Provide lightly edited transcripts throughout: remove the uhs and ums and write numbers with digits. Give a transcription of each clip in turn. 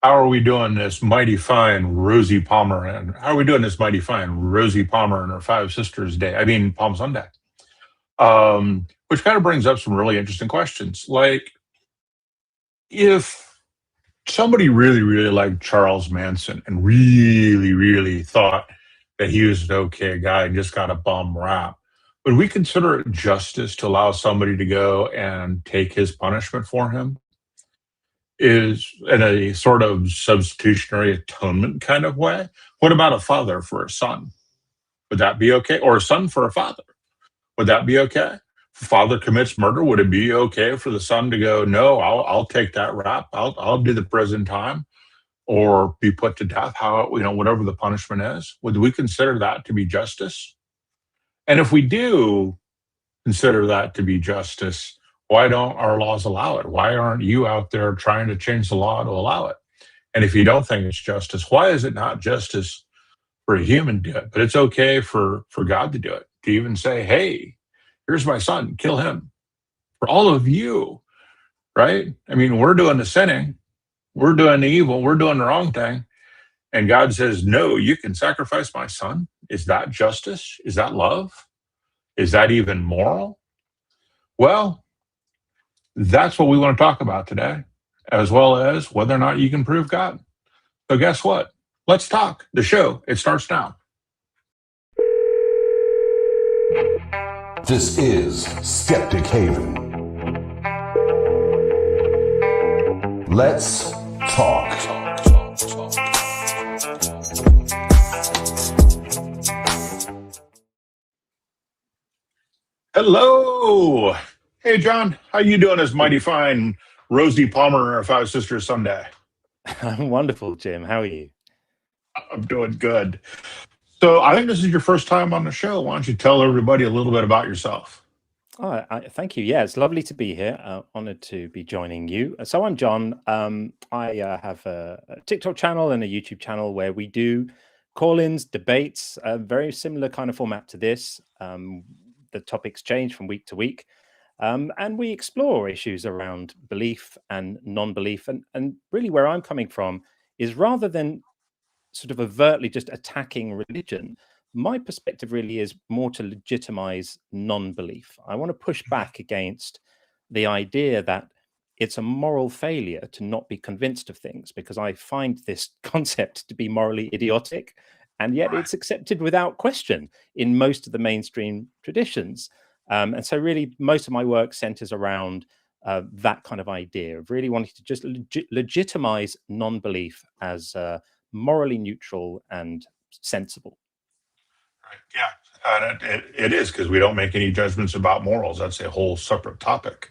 How are we doing this mighty fine Rosie Palmer? And how are we doing this mighty fine Rosie Palmer and her five sisters day? I mean, Palm Sunday. Which kind of brings up some really interesting questions. Like, if somebody really, really liked Charles Manson and really, really thought that he was an okay guy and just got a bum rap, would we consider it justice to allow somebody to go and take his punishment for him? Is in a sort of substitutionary atonement kind of way? What about a father for a son? Would that be okay? Or a son for a father? Would that be okay? If a father commits murder, would it be okay for the son to go, no, I'll take that rap. I'll do the prison time or be put to death, whatever the punishment is? Would we consider that to be justice? And if we do consider that to be justice, why don't our laws allow it? Why aren't you out there trying to change the law to allow it? And if you don't think it's justice, why is it not justice for a human to do it, but it's okay for God to do it? To even say, hey, here's my son, kill him. For all of you, right? I mean, we're doing the sinning, we're doing the evil, we're doing the wrong thing. And God says, no, you can sacrifice my son. Is that justice? Is that love? Is that even moral? Well, that's what we want to talk about today, as well as whether or not you can prove God. So guess what? Let's talk. The show, it starts now. This is Skeptic Haven. Let's talk. Hello. Hey, John. How you doing this mighty fine Rosie Palmer and her five sisters Sunday? I'm wonderful, Jim. How are you? I'm doing good. So I think this is your first time on the show. Why don't you tell everybody a little bit about yourself? Thank you. Yeah, it's lovely to be here. Honored to be joining you. So I'm John. I have a TikTok channel and a YouTube channel where we do call-ins, debates, a very similar kind of format to this. The topics change from week to week. And we explore issues around belief and non-belief. And really where I'm coming from is rather than sort of overtly just attacking religion, my perspective really is more to legitimize non-belief. I want to push back against the idea that it's a moral failure to not be convinced of things, because I find this concept to be morally idiotic, and yet it's accepted without question in most of the mainstream traditions. And so really most of my work centers around that kind of idea of really wanting to just legitimize non-belief as morally neutral and sensible. Yeah, and it is, because we don't make any judgments about morals. That's a whole separate topic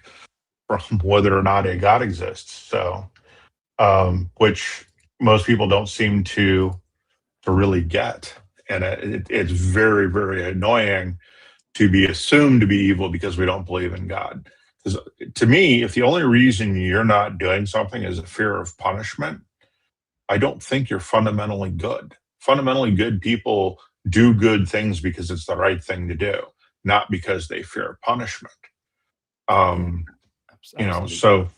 from whether or not a God exists. So, which most people don't seem to really get, and it's very, very annoying to be assumed to be evil because we don't believe in God. Because to me, if the only reason you're not doing something is a fear of punishment, I don't think you're fundamentally good. Fundamentally good people do good things because it's the right thing to do, not because they fear punishment. So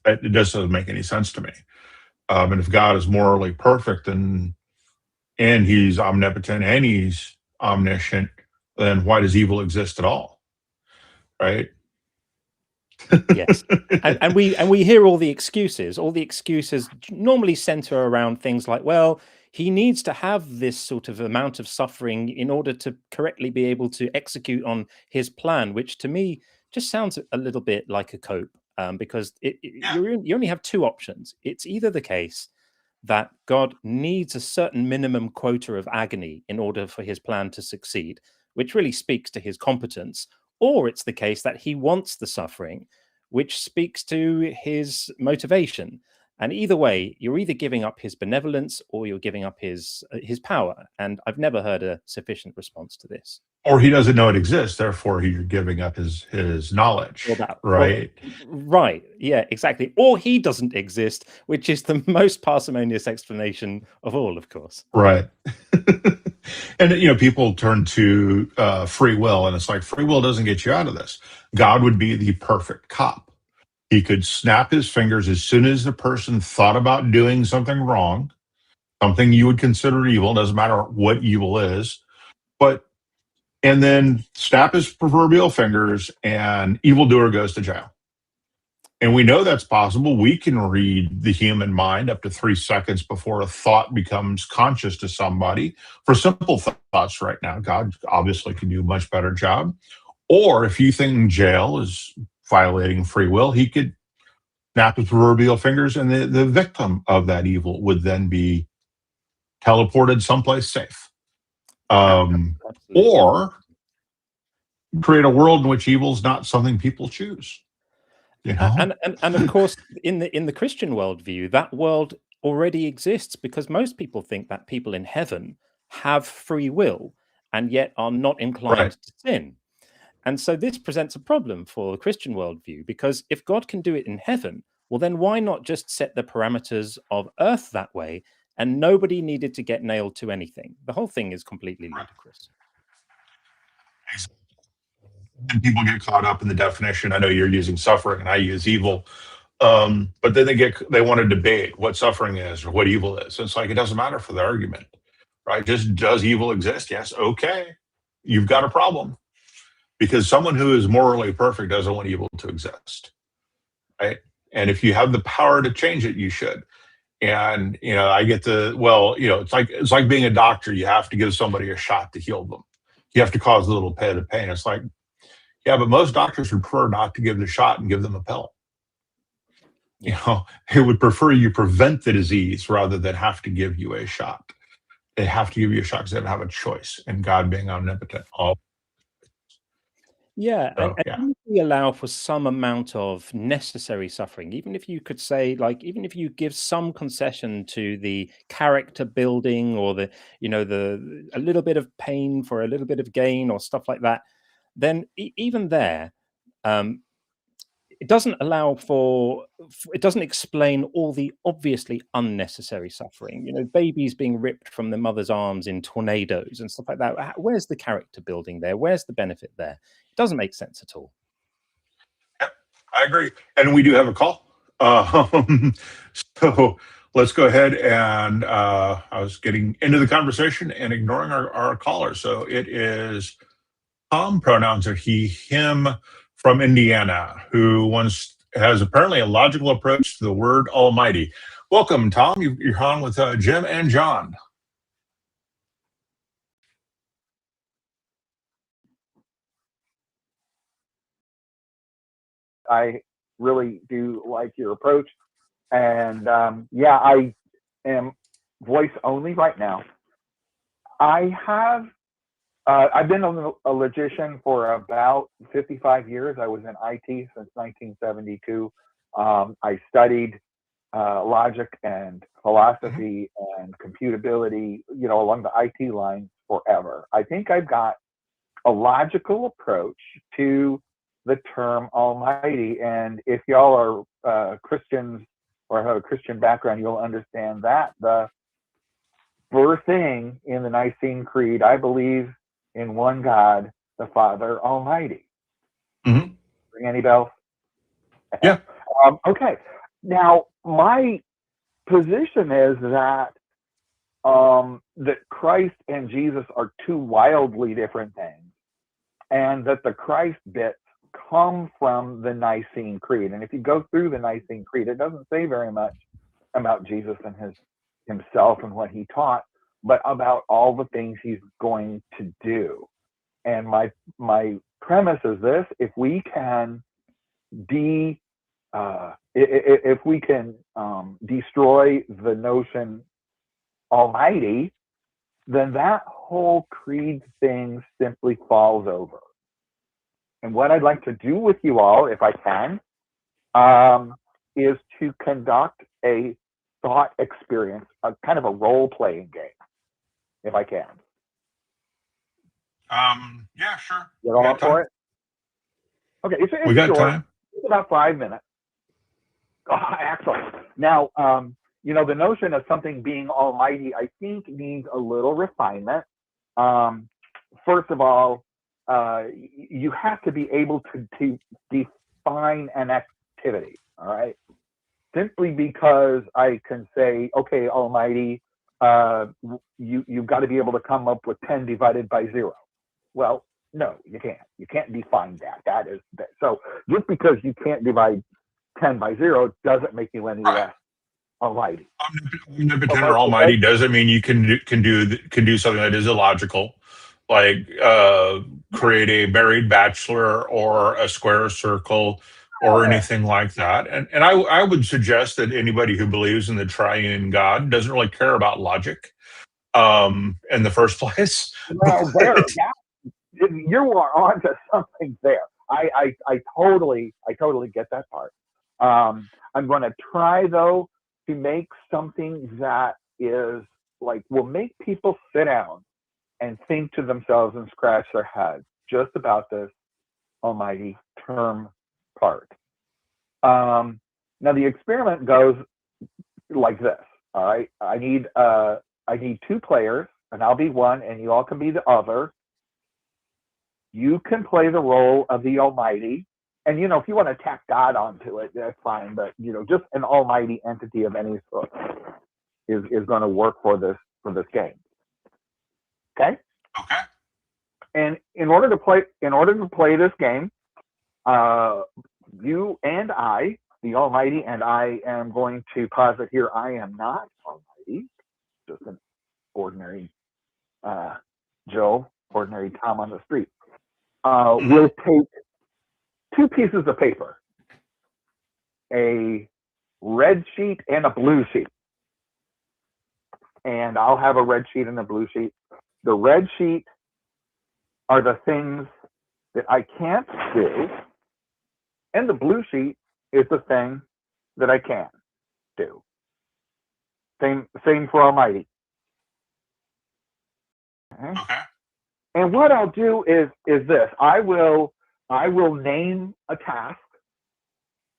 it just doesn't make any sense to me. And if God is morally perfect and he's omnipotent and he's omniscient, then why does evil exist at all? Right? Yes, and we hear all the excuses. All the excuses normally center around things like, well, he needs to have this sort of amount of suffering in order to correctly be able to execute on his plan, which to me just sounds a little bit like a cope, because you only have two options. It's either the case that God needs a certain minimum quota of agony in order for his plan to succeed, which really speaks to his competence, or it's the case that he wants the suffering, which speaks to his motivation. And either way, you're either giving up his benevolence or you're giving up his power. And I've never heard a sufficient response to this. Or he doesn't know it exists, therefore you're giving up his knowledge, right? Right, yeah, exactly. Or he doesn't exist, which is the most parsimonious explanation of all, of course. Right. And, people turn to free will, and it's like, free will doesn't get you out of this. God would be the perfect cop. He could snap his fingers as soon as the person thought about doing something wrong, something you would consider evil, doesn't matter what evil is, and then snap his proverbial fingers and evildoer goes to jail. And we know that's possible. We can read the human mind up to 3 seconds before a thought becomes conscious to somebody for simple thoughts right now. God obviously can do a much better job. Or if you think jail is violating free will, he could snap his proverbial fingers and the victim of that evil would then be teleported someplace safe. Or create a world in which evil is not something people choose. You know? And of course, in the Christian worldview, that world already exists because most people think that people in heaven have free will and yet are not inclined to sin. And so this presents a problem for the Christian worldview, because if God can do it in heaven, well, then why not just set the parameters of earth that way and nobody needed to get nailed to anything? The whole thing is completely ludicrous. And people get caught up in the definition. I know you're using suffering and I use evil. But then they want to debate what suffering is or what evil is. It's like, it doesn't matter for the argument, right? Just, does evil exist? Yes. Okay. You've got a problem, because someone who is morally perfect doesn't want evil to exist, right? And if you have the power to change it, you should. And, I get it's like being a doctor. You have to give somebody a shot to heal them. You have to cause a little bit of pain. It's like, yeah, but most doctors would prefer not to give the shot and give them a pill. They would prefer you prevent the disease rather than have to give you a shot. They have to give you a shot because they don't have a choice. And God being omnipotent, and we allow for some amount of necessary suffering, even if you could say, even if you give some concession to the character building or the a little bit of pain for a little bit of gain or stuff like that, then even there, it doesn't it doesn't explain all the obviously unnecessary suffering. Babies being ripped from their mother's arms in tornadoes and stuff like that. Where's the character building there? Where's the benefit there? It doesn't make sense at all. Yep, I agree. And we do have a call. So let's go ahead and I was getting into the conversation and ignoring our caller. So it is Tom, pronouns are he, him, from Indiana, who has apparently a logical approach to the word Almighty. Welcome, Tom. You're on with Jim and John. I really do like your approach. And I am voice only right now. I've been a logician for about 55 years. I was in IT since 1972. I studied logic and philosophy and computability, along the IT lines forever. I think I've got a logical approach to the term Almighty. And if y'all are Christians or have a Christian background, you'll understand that the first thing in the Nicene Creed, I believe in one God, the Father Almighty. Mm-hmm. Ring any bells? Yeah. Okay. Now, my position is that that Christ and Jesus are two wildly different things, and that the Christ bits come from the Nicene Creed. And if you go through the Nicene Creed, it doesn't say very much about Jesus and himself and what he taught, but about all the things he's going to do. And my premise is this: if we can destroy the notion Almighty, then that whole creed thing simply falls over. And what I'd like to do with you all, if I can, is to conduct a thought experience, a kind of a role-playing game, if I can. Yeah, sure. You all up for it? Okay, it's we got short. time. It's about 5 minutes. Oh, excellent. Now, the notion of something being almighty, I think, needs a little refinement. First of all, you have to be able to define an activity. All right. Simply because I can say, okay, Almighty, you've got to be able to come up with 10 divided by 0. Well, no, you can't. You can't define that. That is that. So just because you can't divide 10 by 0 doesn't make you any less Almighty. Omnipotent or almighty doesn't mean you can do something that is illogical, like create a married bachelor or a square circle or anything like that. And I would suggest that anybody who believes in the triune God doesn't really care about logic in the first place. Well, you are onto something there. I totally get that part. I'm going to try though to make something that is like will make people sit down and think to themselves and scratch their heads just about this almighty term part. Now the experiment goes like this. All right, I need 2 players, and I'll be one, and you all can be the other. You can play the role of the Almighty, and if you want to tack God onto it, that's fine. But just an almighty entity of any sort is going to work for this game. Okay. Okay. And in order to play this game, you and I, the Almighty, and I am going to posit here. I am not Almighty, just an ordinary Joe, ordinary Tom on the street. We'll take 2 pieces of paper, a red sheet and a blue sheet. And I'll have a red sheet and a blue sheet. The red sheet are the things that I can't do, and the blue sheet is the thing that I can do. Same for Almighty. Okay. And what I'll do is this. I will name a task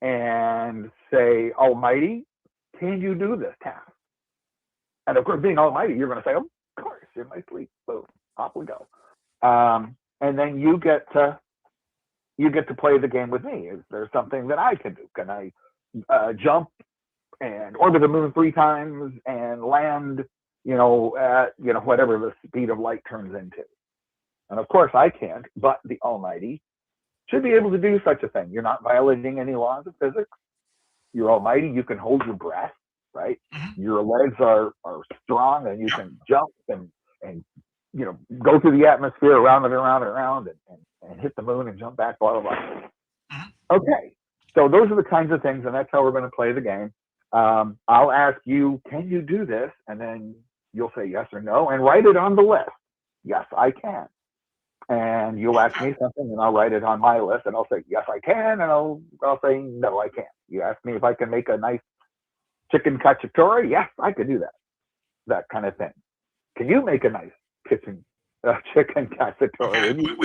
and say, Almighty, can you do this task? And of course, being Almighty, you're going to say, oh, of course, in my sleep. Boom, off we go. And then you get to play the game with me. Is there something that I can do? Can I jump and orbit the moon 3 times and land, at whatever the speed of light turns into? And of course I can't, but the Almighty should be able to do such a thing. You're not violating any laws of physics. You're Almighty. You can hold your breath, right? Mm-hmm. Your legs are strong, and you can jump and go through the atmosphere around and around and around and hit the moon and jump back, blah, blah, blah. Mm-hmm. Okay. So those are the kinds of things, and that's how we're going to play the game. I'll ask you, can you do this? And then you'll say yes or no and write it on the list. Yes, I can. And you'll ask me something, and I'll write it on my list, and I'll say, yes, I can, and I'll say, no, I can't. You ask me if I can make a nice chicken cacciatore? Yes, I could do that. That kind of thing. Can you make a nice chicken cacciatore?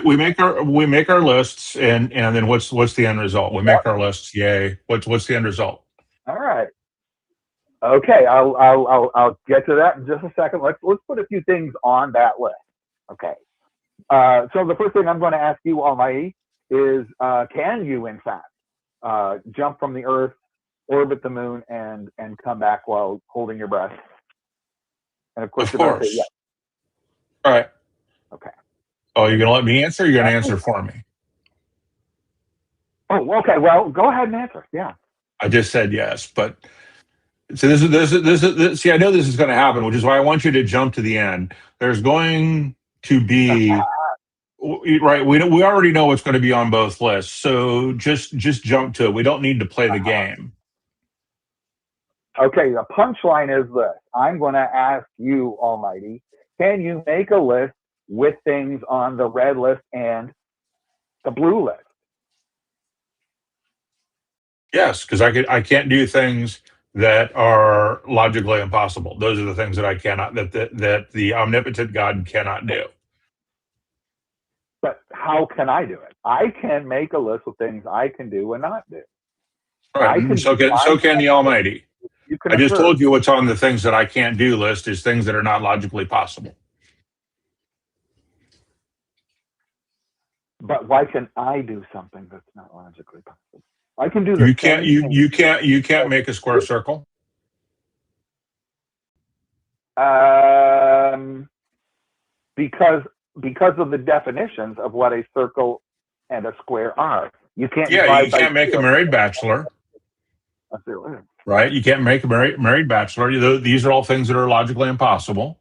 We make our lists, and then what's the end result? We make our lists. Yay! What's the end result? All right. Okay, I'll get to that in just a second. Let's put a few things on that list. Okay. So the first thing I'm going to ask you, Almighty, is can you, in fact, jump from the Earth, orbit the moon, and come back while holding your breath? And of course, you're going to say yes. All right. Okay. Oh, you're going to let me answer? Or you're going to answer for me? Oh, okay. Well, go ahead and answer. Yeah. I just said yes, but so this is see, I know this is going to happen, which is why I want you to jump to the end. There's going to be right. We already know what's going to be on both lists, so just jump to it. We don't need to play the game. Okay. The punchline is this: I'm going to ask you, Almighty, can you make a list with things on the red list and the blue list? Yes, because I can't do things that are logically impossible. Those are the things that I cannot, that the omnipotent God cannot do. But how can I do it? I can make a list of things I can do and not do. Right. So can the Almighty. I just told you what's on the things that I can't do list is things that are not logically possible. But why can I do something that's not logically possible? I can do the You can't same thing. you can't make a square circle. Because of the definitions of what a circle and a square are. You can't Yeah, divide you by can't make a two. married bachelor, I'll see what it is. right? You can't make a married bachelor. These are all things that are logically impossible.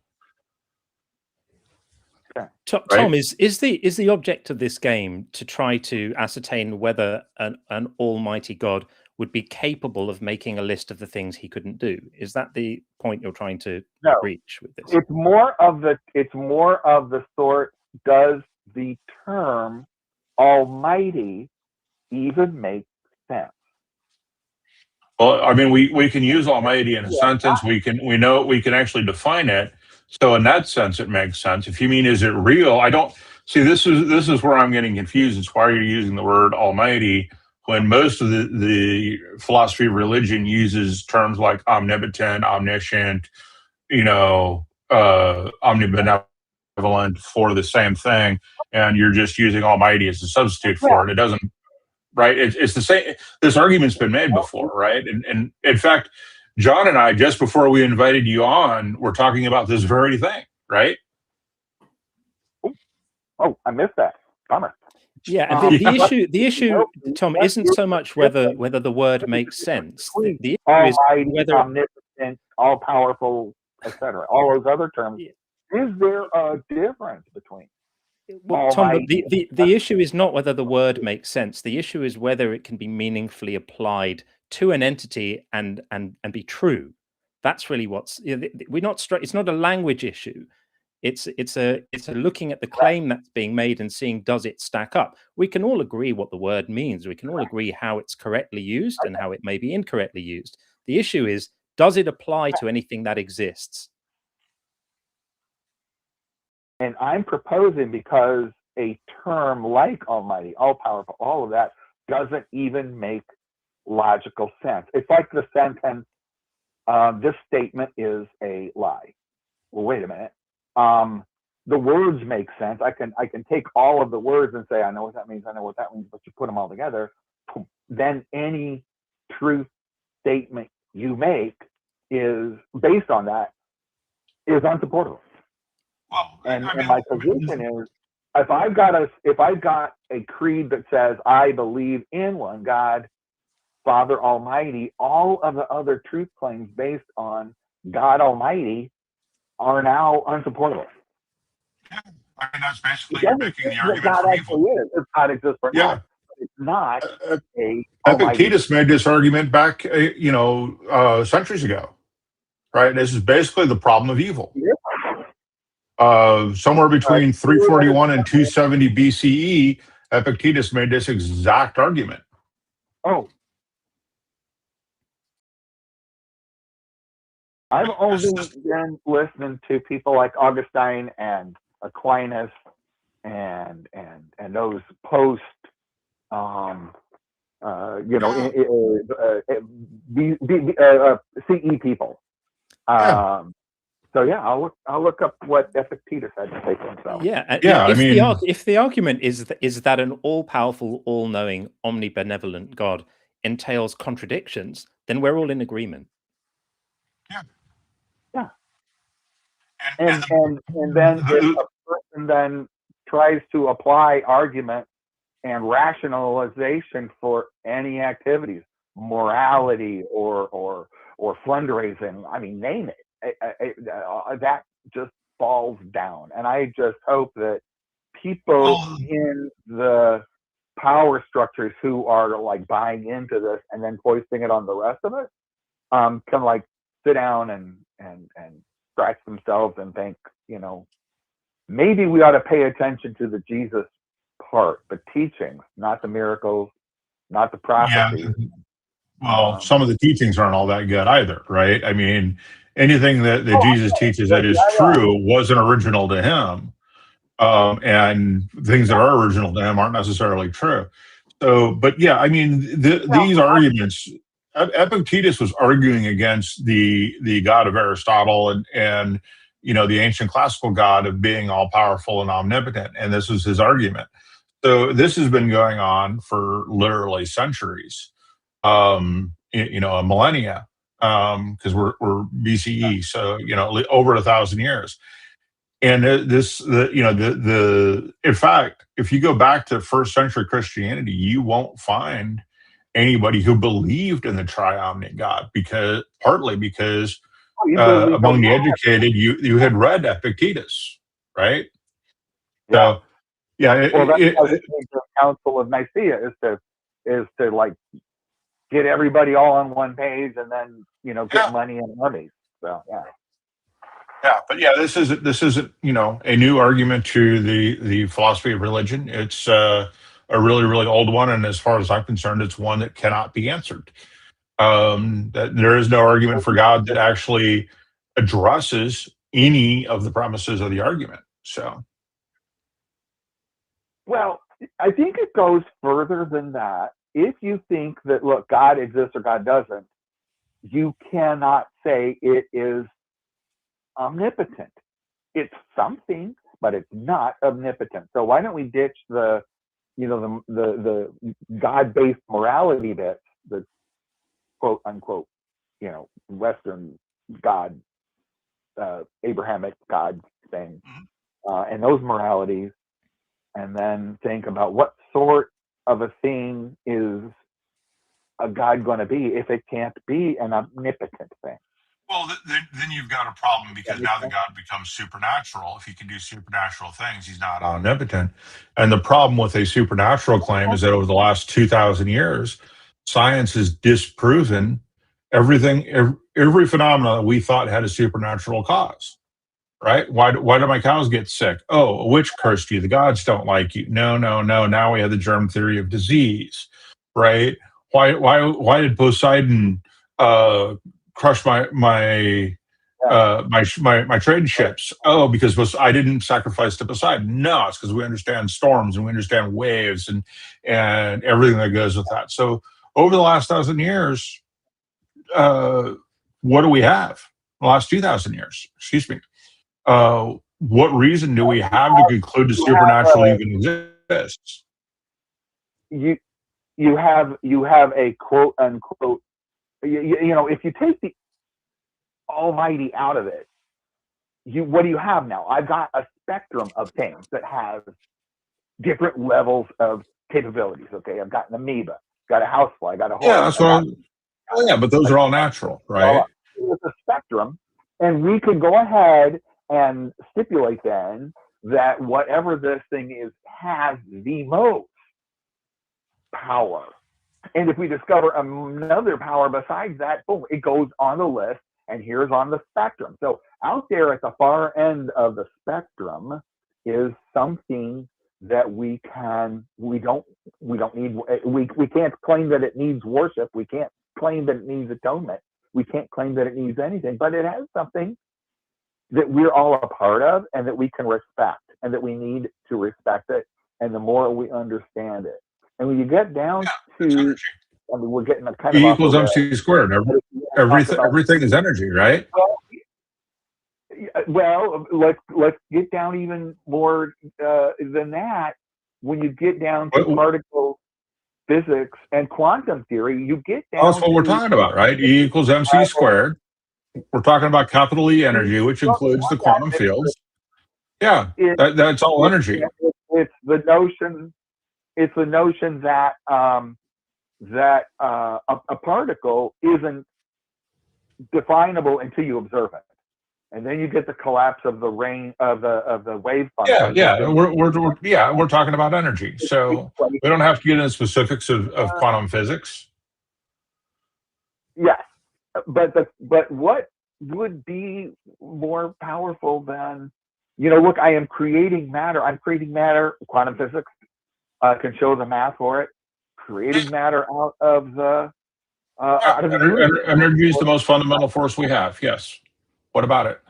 Tom, is the object of this game to try to ascertain whether an almighty God would be capable of making a list of the things he couldn't do? Is that the point you're trying to reach with this? It's more of the sort, does the term almighty even make sense? Well, I mean, we can use almighty in a sentence. We can actually define it. So in that sense, it makes sense. If you mean, is it real? I don't see. This is where I'm getting confused. It's why you're using the word almighty when most of the philosophy of religion uses terms like omnipotent, omniscient, omnibenevolent for the same thing, and you're just using almighty as a substitute for it. It doesn't. Right? It's the same. This argument's been made before, right? And in fact, John and I, just before we invited you on, were talking about this very thing, right? Oh, I missed that. Bummer. Yeah, the issue, Tom, isn't so much whether the word makes sense. The issue almighty, is whether omnipotent, all powerful, etc. All those other terms. Is there a difference between? Well, Tom, the issue is not whether the word makes sense. The issue is whether it can be meaningfully applied to an entity and be true. That's really what's we're not. It's not a language issue. It's a looking at the claim that's being made and seeing, does it stack up? We can all agree what the word means. We can all agree how it's correctly used and how it may be incorrectly used. The issue is, does it apply to anything that exists? And I'm proposing, because a term like almighty, all powerful, all of that doesn't even make logical sense. It's like the sentence, this statement is a lie. Well, wait a minute. The words make sense. I can take all of the words and say, I know what that means, but you put them all together, then any truth statement you make is based on that is unsupportable. Well, and my position is, if I've got a creed that says I believe in one God, Father Almighty, all of the other truth claims based on God Almighty are now unsupportable. Yeah, I mean, that's basically you're making the argument God for actually evil. is. It's not exist for Yeah. not. It's not a Epictetus made this argument back, centuries ago, right? This is basically the problem of evil. Yeah. Somewhere between 341 and 270 BCE, Epictetus made this exact argument. Oh. I've only been listening to people like Augustine and Aquinas and those post CE people. So yeah, I'll look up what Epictetus had to say for himself. Yeah, yeah. If the argument is that an all-powerful, all-knowing, omnibenevolent God entails contradictions, then we're all in agreement. Yeah. Yeah. And then if a person then tries to apply argument and rationalization for any activities, morality or fundraising, I mean, name it. That just falls down. And I just hope that people in the power structures who are like buying into this and then foisting it on the rest of us can like sit down and scratch themselves and think, maybe we ought to pay attention to the Jesus part, the teachings, not the miracles, not the prophecies. Yeah. Well, some of the teachings aren't all that good either, right? I mean, anything that Jesus teaches that is true wasn't original to him. And things that are original to him aren't necessarily true. So, but yeah, I mean, these arguments, Epictetus was arguing against the God of Aristotle and the ancient classical God of being all powerful and omnipotent. And this was his argument. So this has been going on for literally centuries. a millennia, because we're BCE, so over 1,000 years. And in fact, if you go back to first century Christianity, you won't find anybody who believed in the triomnic God, partly because among the educated, you had read Epictetus, right? Yeah. So, yeah. Well, that's why the Council of Nicaea is to like get everybody all on one page, and then get money and armies. So yeah. Yeah, but this isn't a new argument to the philosophy of religion. It's a really, really old one, and as far as I'm concerned, it's one that cannot be answered. That there is no argument for God that actually addresses any of the premises of the argument. So, well, I think it goes further than that. If you think that, look, God exists or God doesn't, you cannot say it is omnipotent. It's something, but it's not omnipotent. So why don't we ditch the God-based morality bits, the quote unquote, Western God, Abrahamic God thing, and those moralities, and then think about what sort of a thing is a God going to be if it can't be an omnipotent thing. Well, then you've got a problem, because now the God becomes supernatural. If he can do supernatural things, he's not omnipotent. And the problem with a supernatural claim is that over the last 2,000 years, science has disproven everything, every phenomenon that we thought had a supernatural cause. Right? Why do my cows get sick? Oh, a witch cursed you. The gods don't like you. No. Now we have the germ theory of disease. Right? Why did Poseidon crush my trade ships? Oh, because I didn't sacrifice to Poseidon. No, it's because we understand storms and we understand waves and everything that goes with that. So over the last 1,000 years, what do we have? The last 2,000 years, excuse me. What reason do we have to conclude the supernatural even exists? You have a quote unquote, if you take the Almighty out of it, what do you have now? I've got a spectrum of things that have different levels of capabilities. Okay, I've got an amoeba, got a housefly, got a horse. Yeah, that's what but those are all natural, right? It's a spectrum, and we could go ahead and stipulate then that whatever this thing is has the most power. And if we discover another power besides that, boom, it goes on the list, and here's on the spectrum. So out there at the far end of the spectrum is something that we can't claim that it needs worship. We can't claim that it needs atonement. We can't claim that it needs anything, but it has something that we're all a part of and that we can respect, and that we need to respect it. And the more we understand it, and when you get down to, we're getting a kind of E equals MC squared. Everything is energy, right? Well, let's get down even more than that. When you get down to particle physics and quantum theory, you get down. That's what we're talking about, right? E equals MC squared. We're talking about capital E energy, which includes the quantum fields. Yeah, that's all energy. It's the notion. It's the notion that a particle isn't definable until you observe it, and then you get the collapse of the wave function. Yeah. We're talking about energy, so we don't have to get into specifics of quantum physics. Yes, but what would be more powerful than, look, I am creating matter. I'm creating matter. Quantum physics can show the math for it. Creating matter out of the energy is the most fundamental force we have. Yes. What about it?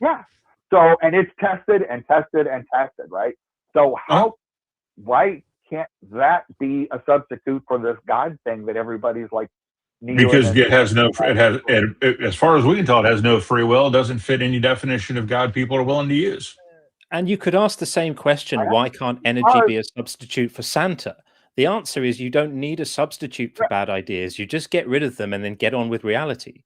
Yeah. So, and it's tested and tested and tested, right? So why can't that be a substitute for this God thing that everybody's like? Because as far as we can tell, it has no free will. It doesn't fit any definition of God people are willing to use. And you could ask the same question: why can't energy be a substitute for Santa? The answer is you don't need a substitute for bad ideas. You just get rid of them and then get on with reality.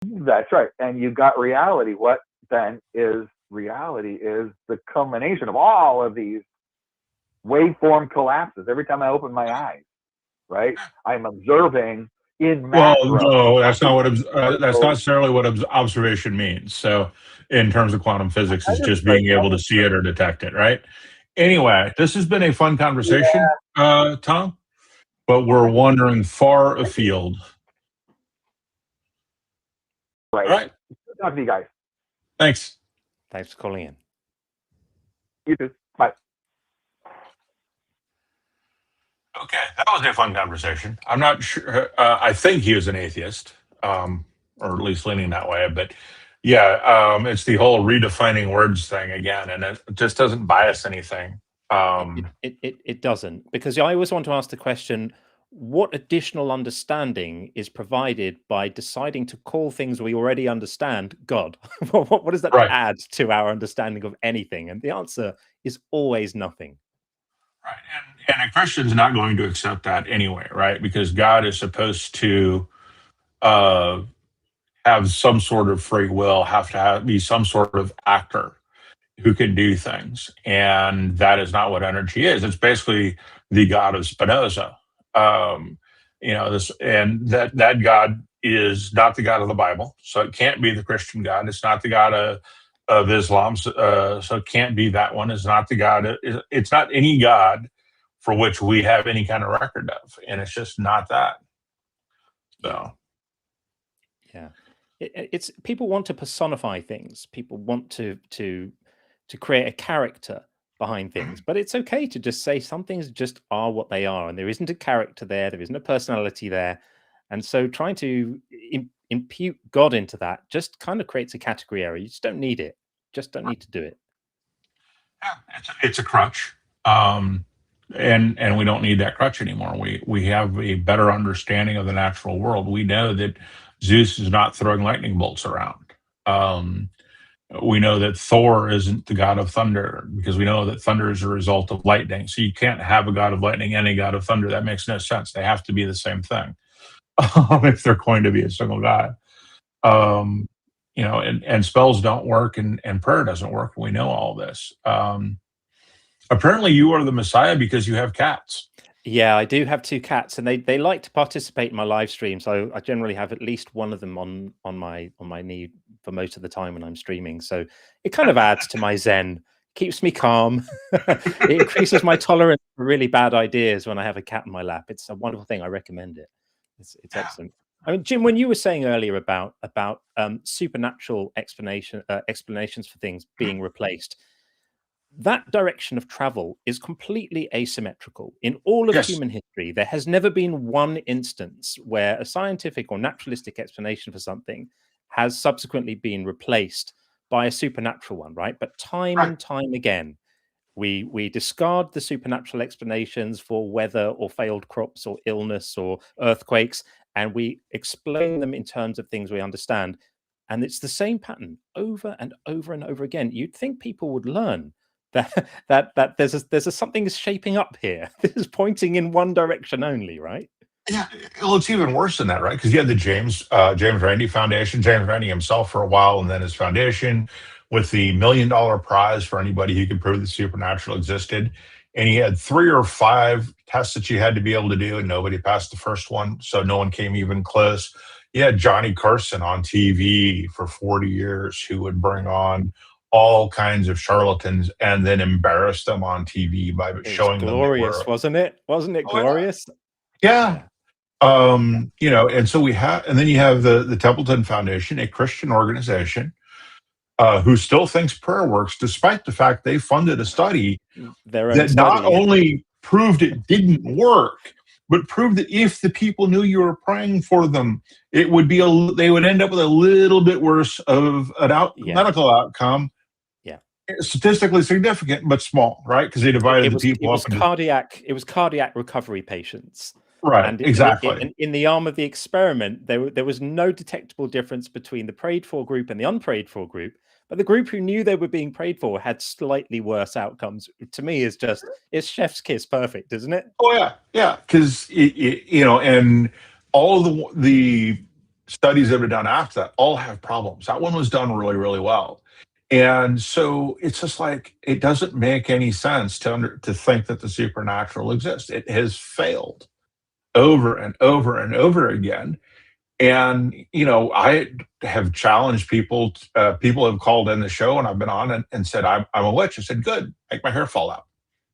That's right. And you got reality. What then is reality is the culmination of all of these waveform collapses. Every time I open my eyes, right, I'm observing in macro. Well, no, that's not what that's not necessarily what observation means. So, in terms of quantum physics, it's just being able to see it or detect it, right? Anyway, this has been a fun conversation, Tom, but we're wandering far afield. Right. All right. Talk to you guys. Thanks. Thanks for calling in. You too. Bye. Okay, that was a fun conversation. I'm not sure. I think he is an atheist, or at least leaning that way. But yeah, it's the whole redefining words thing again, and it just doesn't bias anything. It doesn't, because I always want to ask the question: what additional understanding is provided by deciding to call things we already understand God? What does that add to our understanding of anything? And the answer is always nothing. Right. And a Christian's not going to accept that anyway, right? Because God is supposed to have some sort of free will, be some sort of actor who can do things. And that is not what energy is. It's basically the God of Spinoza. That God is not the God of the Bible. So it can't be the Christian God. It's not the God of Islam. So it can't be that one. It's not the God. It's not any God for which we have any kind of record of. And it's just not that. So. Yeah. It's people want to personify things. People want to create a character behind things, but it's okay to just say some things just are what they are, and there isn't a character there isn't a personality there. And so trying to impute God into that just kind of creates a category error. You just don't need it. Just don't need to do it. Yeah, it's a crutch. And we don't need that crutch anymore. We have a better understanding of the natural world. We know that Zeus is not throwing lightning bolts around. We know that Thor isn't the god of thunder, because we know that thunder is a result of lightning. So you can't have a god of lightning and a god of thunder. That makes no sense. They have to be the same thing if they're going to be a single god. And spells don't work, and prayer doesn't work. We know all this. Apparently you are the Messiah because you have cats. Yeah, I do have 2 cats, and they like to participate in my live stream. So I generally have at least one of them on my knee for most of the time when I'm streaming. So it kind of adds to my zen, keeps me calm. It increases my tolerance for really bad ideas when I have a cat in my lap. It's a wonderful thing. I recommend it. It's excellent. I mean, Jim, when you were saying earlier about supernatural explanations for things being replaced, that direction of travel is completely asymmetrical. In all of human history, there has never been one instance where a scientific or naturalistic explanation for something has subsequently been replaced by a supernatural one, right? But time and time again, we discard the supernatural explanations for weather or failed crops or illness or earthquakes, and we explain them in terms of things we understand. And it's the same pattern over and over and over again. You'd think people would learn that there's something shaping up here. This is pointing in one direction only, right? Yeah, well, it's even worse than that, right? Because you had the James Randi Foundation, James Randi himself for a while, and then his foundation with the $1 million prize for anybody who could prove the supernatural existed. And he had 3 or 5 tests that you had to be able to do, and nobody passed the first one, so no one came even close. You had Johnny Carson on TV for 40 years who would bring on all kinds of charlatans and then embarrass them on TV by showing them glorious, wasn't it? Wasn't it glorious? Yeah. And so and then you have the Templeton Foundation, a Christian organization, who still thinks prayer works, despite the fact they funded a study that not only proved it didn't work, but proved that if the people knew you were praying for them, it would be they would end up with a little bit worse of an medical outcome. Statistically significant, but small, right? Because they divided the people up. It was cardiac recovery patients. Right. And Exactly. in the arm of the experiment, there was no detectable difference between the prayed for group and the unprayed for group. But the group who knew they were being prayed for had slightly worse outcomes. To me, it's chef's kiss perfect, isn't it? Oh yeah, yeah. Because and all of the studies that have been done after that all have problems. That one was done really, really well, and so it's just like it doesn't make any sense to think that the supernatural exists. It has failed over and over and over again. And I have challenged people. People have called in the show, and I've been on and said, I'm a witch. I said, good, make my hair fall out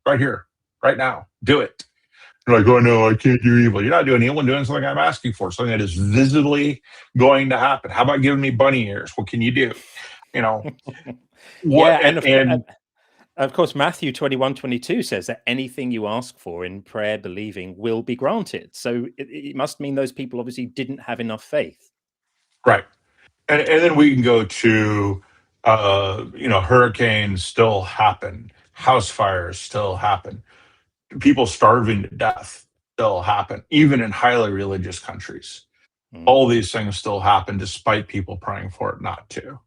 right here, right now, do it. They're like, oh no, I can't do evil. You're not doing evil, I'm doing something I'm asking for, something that is visibly going to happen. How about giving me bunny ears? What can you do? What? Yeah, and of course, Matthew 21:22 says that anything you ask for in prayer, believing, will be granted. So it must mean those people obviously didn't have enough faith. Right. And then we can go to, hurricanes still happen, house fires still happen, people starving to death still happen, even in highly religious countries. All these things still happen despite people praying for it not to.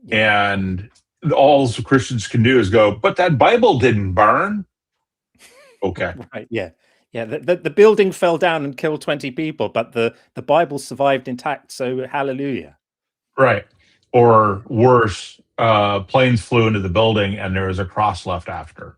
Yeah. And all the Christians can do is go, but that Bible didn't burn. Okay. Right. Yeah. Yeah. The building fell down and killed 20 people, but the Bible survived intact. So hallelujah. Right. Or worse, planes flew into the building and there was a cross left after.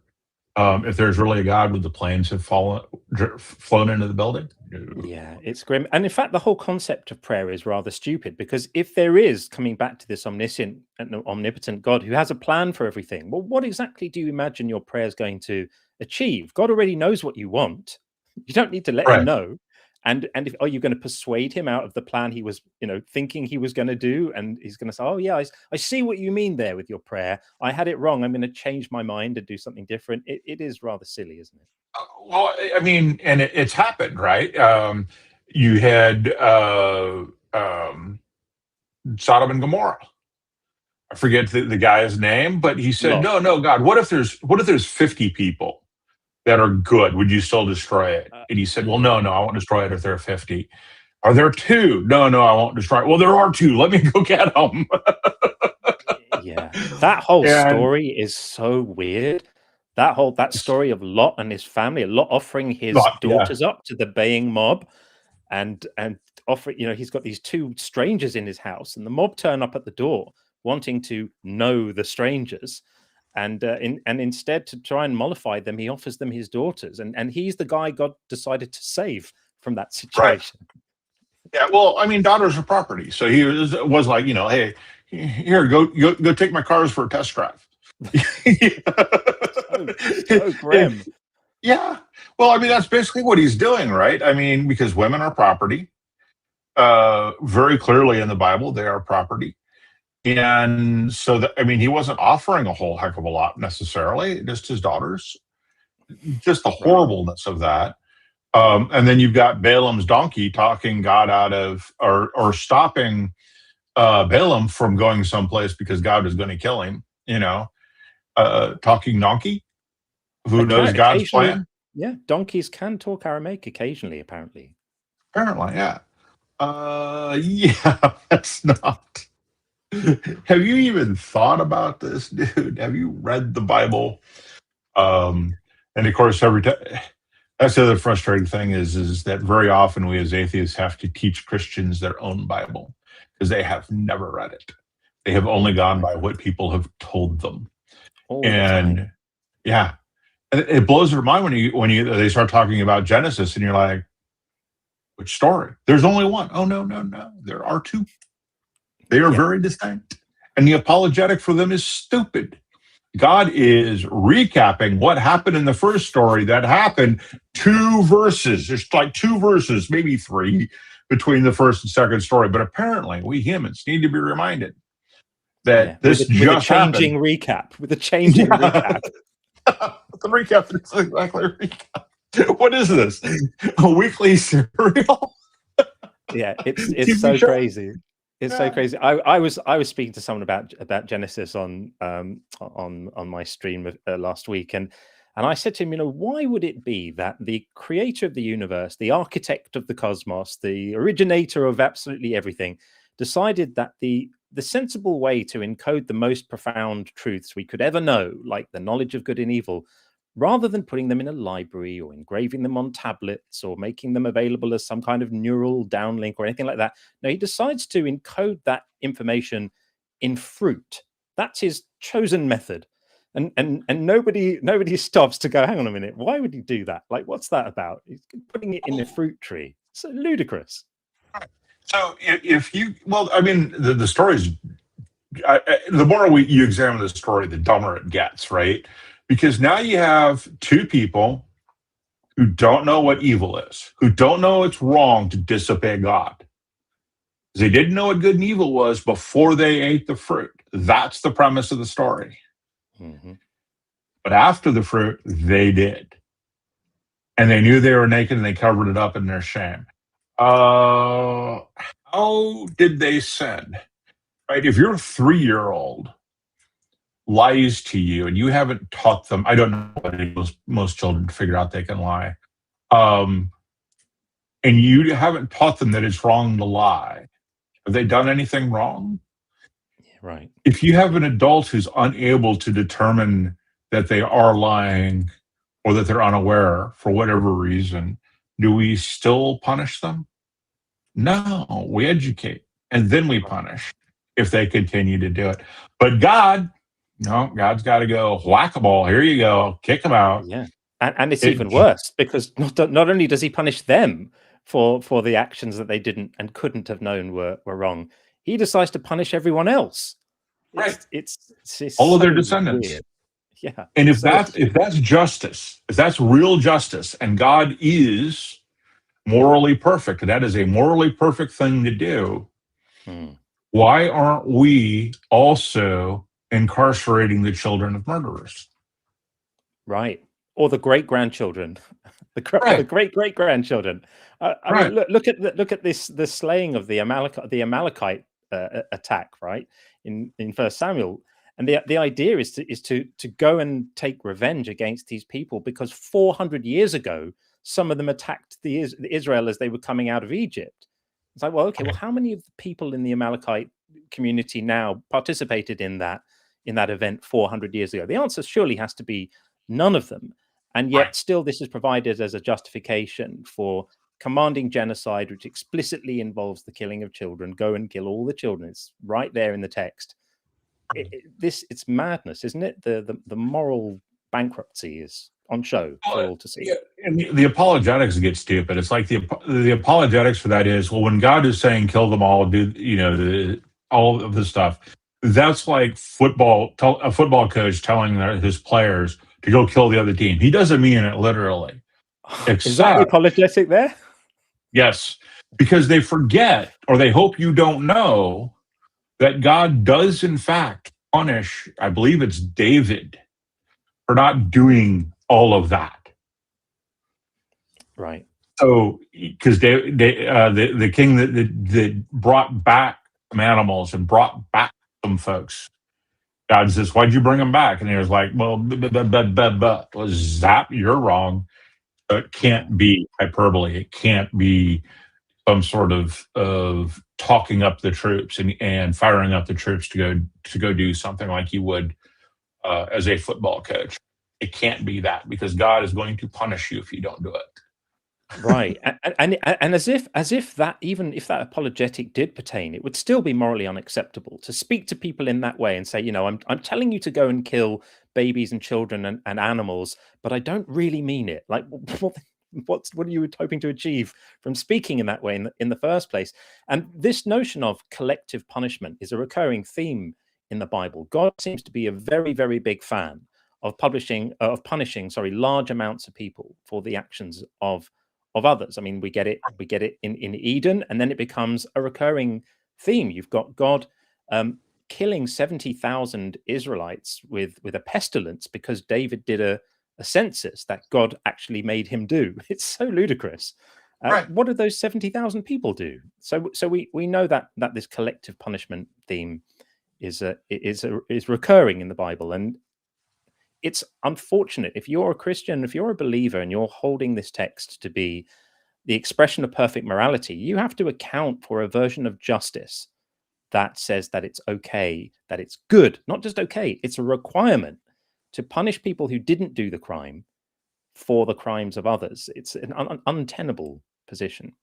If there's really a God, would the planes have flown into the building? No. Yeah, it's grim. And in fact, the whole concept of prayer is rather stupid, because if there is, coming back to this omniscient and omnipotent God who has a plan for everything, well, what exactly do you imagine your prayer is going to achieve? God already knows what you want. You don't need to let him know. And are you going to persuade him out of the plan he was, thinking he was going to do? And he's going to say, oh, yeah, I see what you mean there with your prayer. I had it wrong. I'm going to change my mind and do something different. It is rather silly, isn't it? Well, I mean, and it's happened, right? You had Sodom and Gomorrah. I forget the guy's name, but he said, no, God, what if there's 50 people that are good? Would you still destroy it? And he said, well, no, I won't destroy it if there are 50. Are there 2? No, I won't destroy it. Well, there are 2. Let me go get them. Yeah, that whole story is so weird. That story of Lot and his family, Lot offering his daughters up to the baying mob, and offering, he's got these 2 strangers in his house, and the mob turn up at the door wanting to know the strangers. And instead, to try and mollify them, he offers them his daughters, and he's the guy God decided to save from that situation. Right. Yeah, well, I mean, daughters are property, so he was like, hey, here, go take my cars for a test drive. so grim. Yeah, well, I mean, that's basically what he's doing, right? I mean, because women are property. Very clearly in the Bible, they are property. And so, he wasn't offering a whole heck of a lot necessarily, just his daughters, just the horribleness of that. And then you've got Balaam's donkey talking God out of, or stopping Balaam from going someplace because God is going to kill him, talking donkey, who knows God's plan. Yeah, donkeys can talk Aramaic occasionally, apparently. Apparently, yeah. Yeah, that's not... Have you even thought about this, dude? Have you read the Bible? And of course, every time, that's the other frustrating thing is that very often we as atheists have to teach Christians their own Bible because they have never read it. They have only gone by what people have told them. And yeah, and it blows their mind when they start talking about Genesis, and you're like, which story? There's only one. Oh no, there are 2. They are very distinct. And the apologetic for them is stupid. God is recapping what happened in the first story that happened 2 verses. There's like 2 verses, maybe 3, between the first and second story. But apparently, we humans need to be reminded that this just happened. With a changing recap. The recap is exactly a recap. What is this? A weekly serial? Yeah, it's so crazy. It's so crazy. I was speaking to someone about Genesis on my stream last week, and And I said to him, why would it be that the creator of the universe, the architect of the cosmos, the originator of absolutely everything, decided that the sensible way to encode the most profound truths we could ever know, like the knowledge of good and evil, rather than putting them in a library or engraving them on tablets or making them available as some kind of neural downlink or anything like that. No, he decides to encode that information in fruit. That's his chosen method. And nobody stops to go, hang on a minute, why would he do that? Like, what's that about? He's putting it in a fruit tree. It's ludicrous. So if you, well, I mean, the story's, the more you examine the story, the dumber it gets, right? Because now you have two people who don't know what evil is, who don't know it's wrong to disobey God. They didn't know what good and evil was before they ate the fruit. That's the premise of the story. Mm-hmm. But after the fruit, they did. And they knew they were naked and they covered it up in their shame. How did they sin? Right? If your 3-year-old lies to you and you haven't taught them, I don't know what most children figure out they can lie. And you haven't taught them that it's wrong to lie. Have they done anything wrong? Yeah, right. If you have an adult who's unable to determine that they are lying or that they're unaware for whatever reason, do we still punish them? No, we educate and then we punish if they continue to do it. But God, no, God's got to go whack-a-mole. Here you go, kick them out. Yeah, and it's even worse because not only does he punish them for the actions that they didn't and couldn't have known were wrong, he decides to punish everyone else. It's all of their so descendants. weird. Yeah, and if that's justice, if that's real justice, and God is morally perfect, and that is a morally perfect thing to do, why aren't we also incarcerating the children of murderers? Right. Or the great-grandchildren, the great-great-grandchildren. I mean, look at the slaying of the Amalekite attack, right, in 1 Samuel. And the idea is to go and take revenge against these people because 400 years ago, some of them attacked Israel as they were coming out of Egypt. It's like, well, okay, well, how many of the people in the Amalekite community now participated in that event 400 years ago? The answer surely has to be none of them. And yet still this is provided as a justification for commanding genocide, which explicitly involves the killing of children. Go and kill all the children. It's right there in the text. It's madness, isn't it? The moral bankruptcy is on show for all to see. Yeah, and the apologetics get stupid. It's like the apologetics for that is, well, when God is saying kill them all, do all of this stuff, that's like a football coach telling his players to go kill the other team. He doesn't mean it literally. Is that the apologetic there? Yes, because they forget or they hope you don't know that God does in fact punish, I believe it's David, for not doing all of that. Right. So, because the king that brought back some animals and brought back some folks, God says, "Why'd you bring them back?" And he was like, "Well, zap, you're wrong. It can't be hyperbole. It can't be some sort of talking up the troops and firing up the troops to go do something like you would as a football coach. It can't be that because God is going to punish you if you don't do it." Right. And as if that, even if that apologetic did pertain, it would still be morally unacceptable to speak to people in that way and say, I'm telling you to go and kill babies and children and animals, but I don't really mean it. Like, what are you hoping to achieve from speaking in that way in the first place? And this notion of collective punishment is a recurring theme in the Bible. God seems to be a very, very big fan of punishing large amounts of people for the actions of others. I mean, we get it in Eden, and then it becomes a recurring theme. You've got God killing 70,000 Israelites with a pestilence because David did a census that God actually made him do. It's so ludicrous. What did those 70,000 people do? So we know that this collective punishment theme is recurring in the Bible, and it's unfortunate if you're a Christian, if you're a believer and you're holding this text to be the expression of perfect morality, you have to account for a version of justice that says that it's okay, that it's good, not just okay, it's a requirement to punish people who didn't do the crime for the crimes of others. It's an untenable position.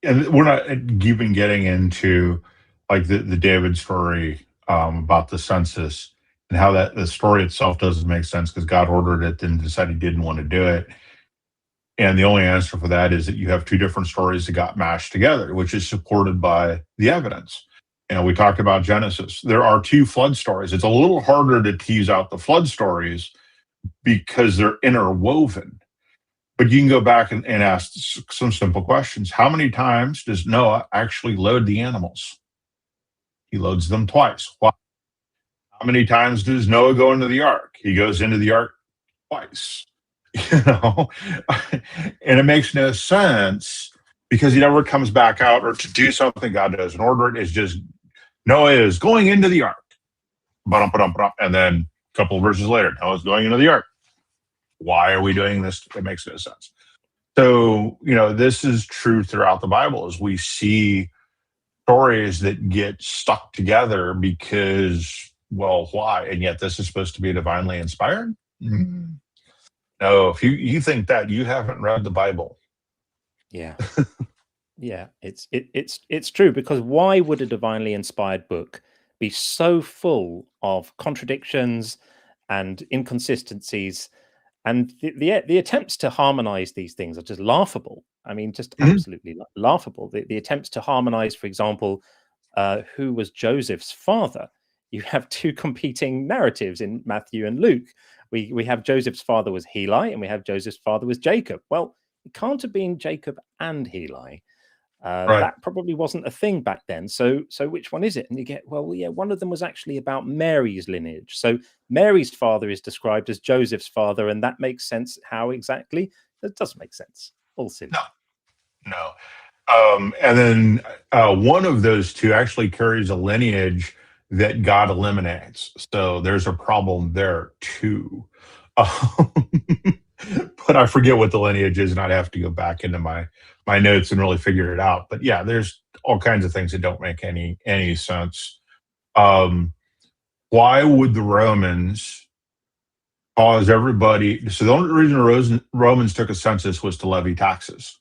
And we're not even getting into like the David story about the census and how that the story itself doesn't make sense because God ordered it, then decided he didn't want to do it. And the only answer for that is that you have two different stories that got mashed together, which is supported by the evidence. And we talked about Genesis. There are two flood stories. It's a little harder to tease out the flood stories because they're interwoven. But you can go back and ask some simple questions. How many times does Noah actually load the animals? He loads them twice. Why? How many times does Noah go into the ark? He goes into the ark twice. You know, and it makes no sense because he never comes back out or to do something God doesn't order it. It's just Noah is going into the ark. And then a couple of verses later, Noah's going into the ark. Why are we doing this? It makes no sense. So, you know, this is true throughout the Bible as we see stories that get stuck together because, well, why? And yet this is supposed to be divinely inspired? Mm-hmm. No, if you think that, you haven't read the Bible. Yeah. Yeah, it's true, because why would a divinely inspired book be so full of contradictions and inconsistencies? And the attempts to harmonize these things are just laughable. I mean, just absolutely laughable. The attempts to harmonize, for example, who was Joseph's father. You have two competing narratives in Matthew and Luke. We have Joseph's father was Heli, and we have Joseph's father was Jacob. Well, it can't have been Jacob and Heli. Right. That probably wasn't a thing back then. So which one is it? And you get, well, yeah, one of them was actually about Mary's lineage. So Mary's father is described as Joseph's father, and that makes sense. How exactly? That doesn't make sense. All silly. No. And then one of those two actually carries a lineage that God eliminates. So there's a problem there too. But I forget what the lineage is, and I'd have to go back into my notes and really figure it out. But yeah, there's all kinds of things that don't make any sense. Why would the Romans cause everybody? So the only reason Romans took a census was to levy taxes.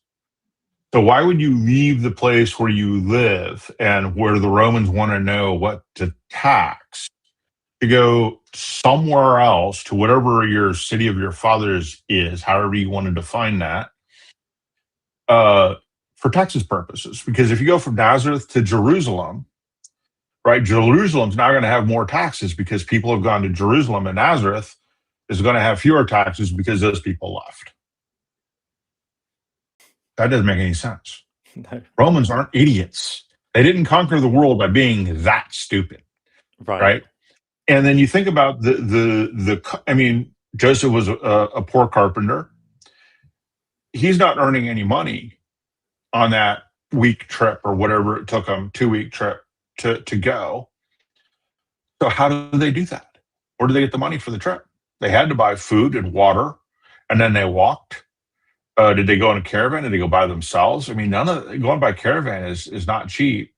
So why would you leave the place where you live and where the Romans want to know what to tax to go somewhere else to whatever your city of your fathers is, however you want to define that, for taxes purposes? Because if you go from Nazareth to Jerusalem, right, Jerusalem's now going to have more taxes because people have gone to Jerusalem, and Nazareth is going to have fewer taxes because those people left. That doesn't make any sense. No. Romans aren't idiots. They didn't conquer the world by being that stupid. Right? And then you think about I mean, Joseph was a poor carpenter. He's not earning any money on that week trip or whatever it took him, 2-week trip to go. So how do they do that? Where do they get the money for the trip? They had to buy food and water, and then they walked. Did they go in a caravan? Did they go by themselves? I mean, going by caravan is not cheap.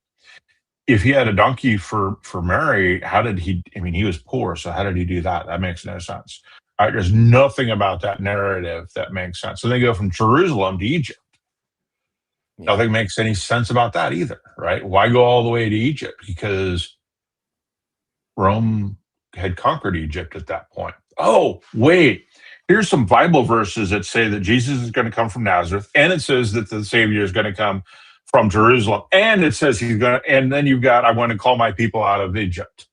If he had a donkey for Mary, how did he? I mean, he was poor, so how did he do that? That makes no sense. All right, there's nothing about that narrative that makes sense. So they go from Jerusalem to Egypt. Yeah. Nothing makes any sense about that either, right? Why go all the way to Egypt? Because Rome had conquered Egypt at that point. Oh, wait. Here's some Bible verses that say that Jesus is going to come from Nazareth, and it says that the Savior is going to come from Jerusalem, and it says he's going to, and then you've got, I want to call my people out of Egypt.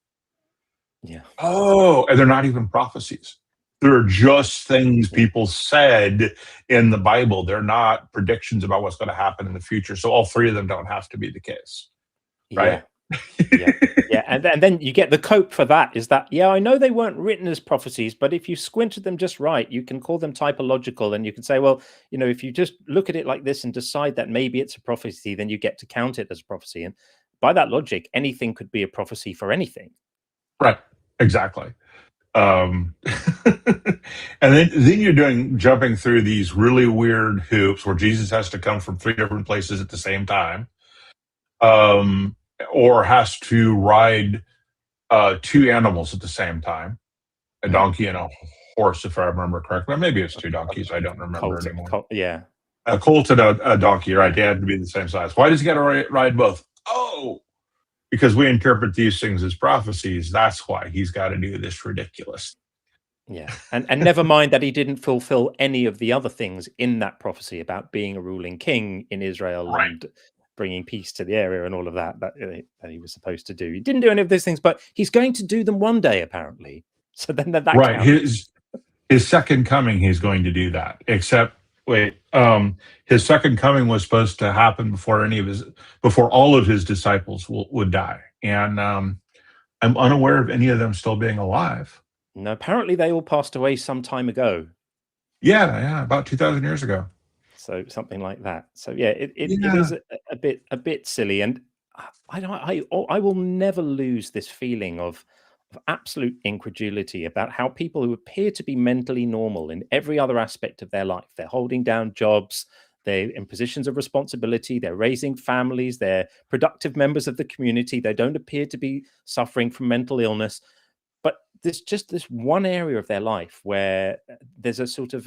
Yeah. Oh, and they're not even prophecies. They're just things people said in the Bible. They're not predictions about what's going to happen in the future. So all three of them don't have to be the case. Right? Yeah. Yeah. And then you get the cope for that is that, yeah, I know they weren't written as prophecies, but if you squint at them just right, you can call them typological, and you can say, well, you know, if you just look at it like this and decide that maybe it's a prophecy, then you get to count it as a prophecy. And by that logic, anything could be a prophecy for anything. Right. Exactly. Um, and then you're jumping through these really weird hoops where Jesus has to come from three different places at the same time, um, or has to ride two animals at the same time, a donkey and a horse, if I remember correctly. Maybe it's two donkeys. I don't remember anymore. Yeah. A colt and a donkey, right? They had to be the same size. Why does he got to ride both? Oh, because we interpret these things as prophecies. That's why he's got to do this ridiculous. Yeah, and never mind that he didn't fulfill any of the other things in that prophecy about being a ruling king in Israel and bringing peace to the area and all of that he was supposed to do. He didn't do any of those things, but he's going to do them one day, apparently. So then that right. counts. His second coming, he's going to do that. Except, his second coming was supposed to happen before all of his disciples would die, and I'm unaware of any of them still being alive. No, apparently they all passed away some time ago. Yeah, about 2,000 years ago. So something like that. So yeah, it is a bit silly, and I will never lose this feeling of absolute incredulity about how people who appear to be mentally normal in every other aspect of their life, they're holding down jobs, they're in positions of responsibility, they're raising families, they're productive members of the community, they don't appear to be suffering from mental illness. But there's just this one area of their life where there's a sort of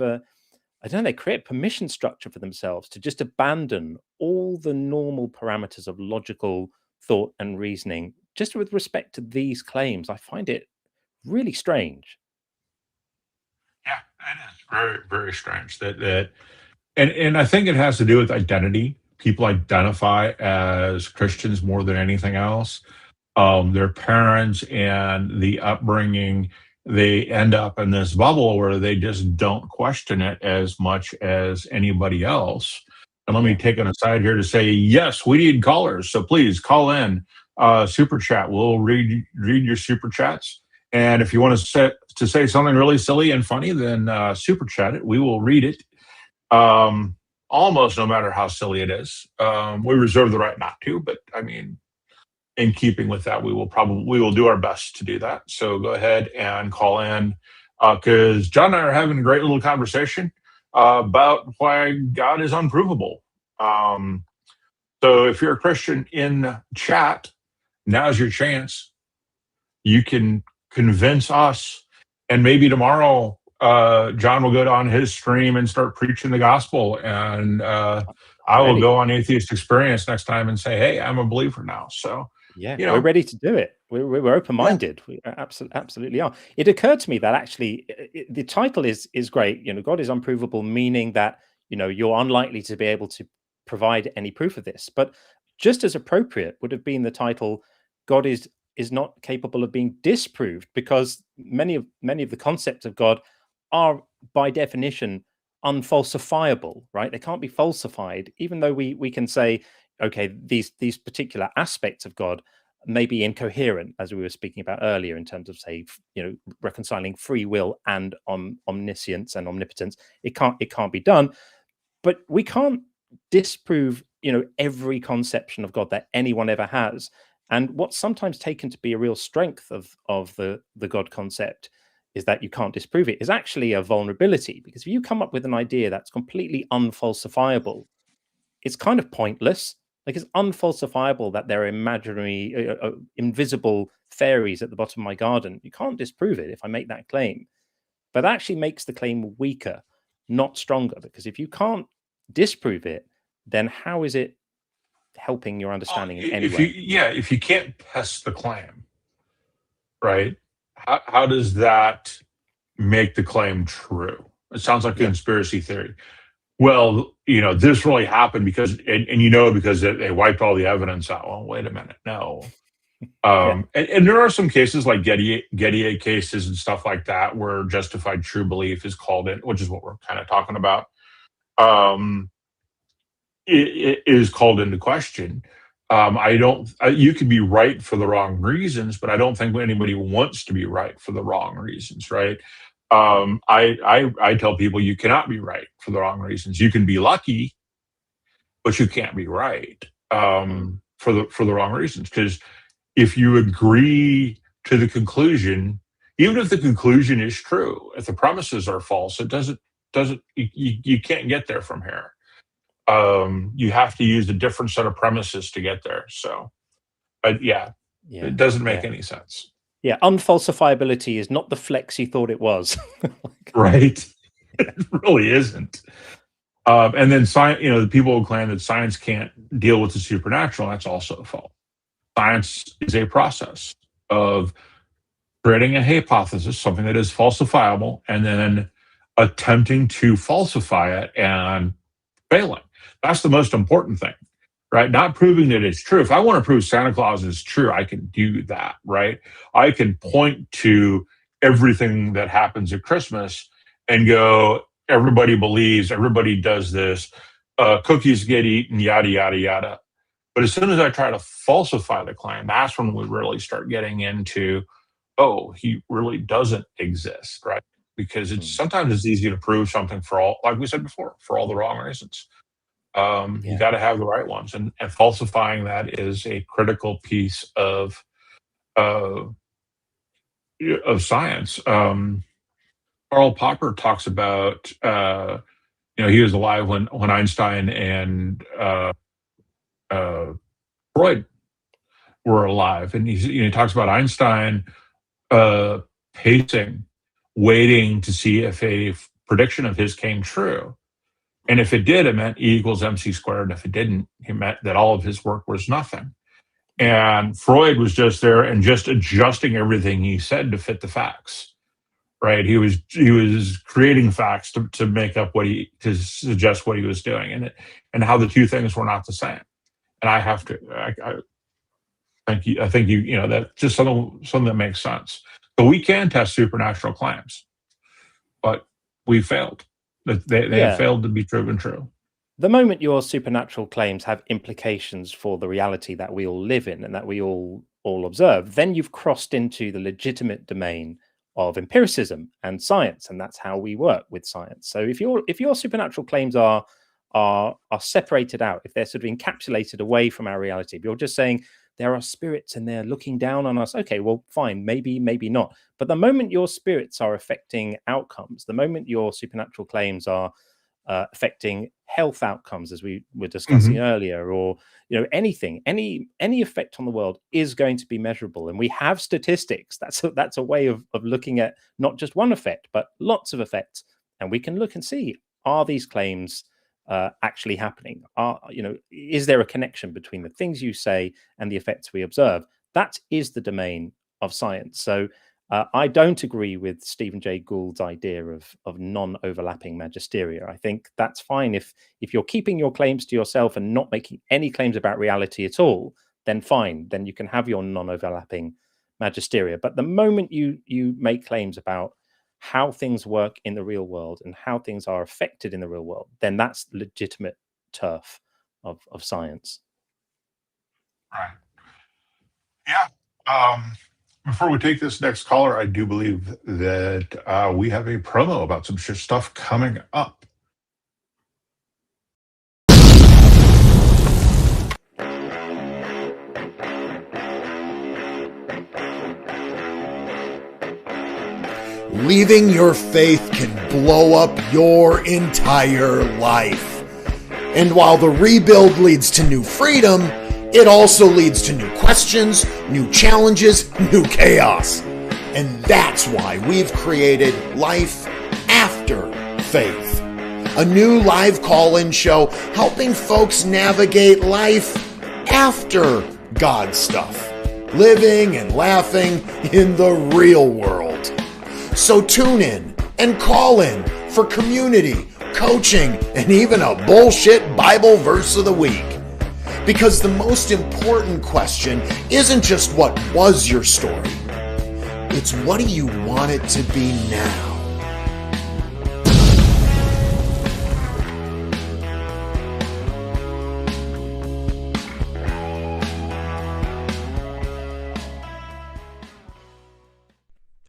they create a permission structure for themselves to just abandon all the normal parameters of logical thought and reasoning just with respect to these claims. I find it really strange. Yeah, it is very, very strange and I think it has to do with identity. People identify as Christians more than anything else. Their parents and the upbringing, they end up in this bubble where they just don't question it as much as anybody else. And let me take an aside here to say, yes, we need callers. So please call in, super chat. We'll read your super chats. And if you want to say something really silly and funny, then super chat it. We will read it. Almost no matter how silly it is. We reserve the right not to, but I mean, in keeping with that, we will do our best to do that. So go ahead and call in, because John and I are having a great little conversation about why God is unprovable. So if you're a Christian in chat, now's your chance. You can convince us, and maybe tomorrow John will go on his stream and start preaching the gospel, and I will go on Atheist Experience next time and say, hey, I'm a believer now. So yeah, we're ready to do it. We're open-minded. Yeah. We absolutely are. It occurred to me that actually the title is great. God is unprovable, meaning that you're unlikely to be able to provide any proof of this. But just as appropriate would have been the title, God is not capable of being disproved, because many of the concepts of God are by definition unfalsifiable, right? They can't be falsified, even though we can say, okay, these particular aspects of God may be incoherent, as we were speaking about earlier, in terms of, say, reconciling free will and omniscience and omnipotence. It can't be done, but we can't disprove every conception of God that anyone ever has. And what's sometimes taken to be a real strength of the God concept is that you can't disprove it, is actually a vulnerability. Because if you come up with an idea that's completely unfalsifiable, it's kind of pointless. Like, it's unfalsifiable that there are imaginary, invisible fairies at the bottom of my garden. You can't disprove it if I make that claim. But that actually makes the claim weaker, not stronger. Because if you can't disprove it, then how is it helping your understanding in any way? If you can't test the claim, right? How does that make the claim true? It sounds like a conspiracy theory. Well, this really happened because, because they wiped all the evidence out. Well, wait a minute, no. And there are some cases like Getty cases and stuff like that where justified true belief is called in, which is what we're kind of talking about. It is called into question. You could be right for the wrong reasons, but I don't think anybody wants to be right for the wrong reasons, right? I tell people you cannot be right for the wrong reasons. You can be lucky, but you can't be right for the wrong reasons. Because if you agree to the conclusion even if the conclusion is true, if the premises are false, it doesn't you can't get there from here. You have to use a different set of premises to get there. So, it doesn't make any sense. Yeah, unfalsifiability is not the flex you thought it was. Right. It really isn't. And then science, the people who claim that science can't deal with the supernatural, that's also false. Science is a process of creating a hypothesis, something that is falsifiable, and then attempting to falsify it and failing. That's the most important thing, right? Not proving that it's true. If I want to prove Santa Claus is true, I can do that, right? I can point to everything that happens at Christmas and go, everybody believes, everybody does this, cookies get eaten, yada, yada, yada. But as soon as I try to falsify the claim, that's when we really start getting into, oh, he really doesn't exist, right? Because sometimes it's easy to prove something for all, like we said before, for all the wrong reasons. You got to have the right ones, and falsifying that is a critical piece of science. Karl Popper talks about, he was alive when Einstein and Freud were alive, and he talks about Einstein pacing, waiting to see if a prediction of his came true. And if it did, it meant E equals MC squared. And if it didn't, it meant that all of his work was nothing. And Freud was just there and just adjusting everything he said to fit the facts, right? He was creating facts to make up to suggest what he was doing, and how the two things were not the same. And I think that's just something that makes sense. So we can test supernatural claims, but we failed. They have failed to be proven true. The moment your supernatural claims have implications for the reality that we all live in and that we all observe, then you've crossed into the legitimate domain of empiricism and science, and that's how we work with science. So if your supernatural claims are separated out, if they're sort of encapsulated away from our reality, if you're just saying there are spirits and they're looking down on us, okay, well, fine, maybe not. But the moment your spirits are affecting outcomes, the moment your supernatural claims are affecting health outcomes, as we were discussing earlier, or anything, any effect on the world is going to be measurable, and we have statistics. That's a way of looking at not just one effect, but lots of effects, and we can look and see, are these claims actually happening? Is there a connection between the things you say and the effects we observe? That is the domain of science. So I don't agree with Stephen Jay Gould's idea of non-overlapping magisteria. I think that's fine if you're keeping your claims to yourself and not making any claims about reality at all, then fine, then you can have your non-overlapping magisteria. But the moment you make claims about how things work in the real world and how things are affected in the real world, then that's legitimate turf of science. Right. Yeah. Before we take this next caller, I do believe that we have a promo about some stuff coming up. Leaving your faith can blow up your entire life. And while the rebuild leads to new freedom, it also leads to new questions, new challenges, new chaos. And that's why we've created Life After Faith, a new live call-in show helping folks navigate life after God stuff, living and laughing in the real world. So tune in and call in for community, coaching, and even a bullshit Bible verse of the week. Because the most important question isn't just what was your story, it's what do you want it to be now?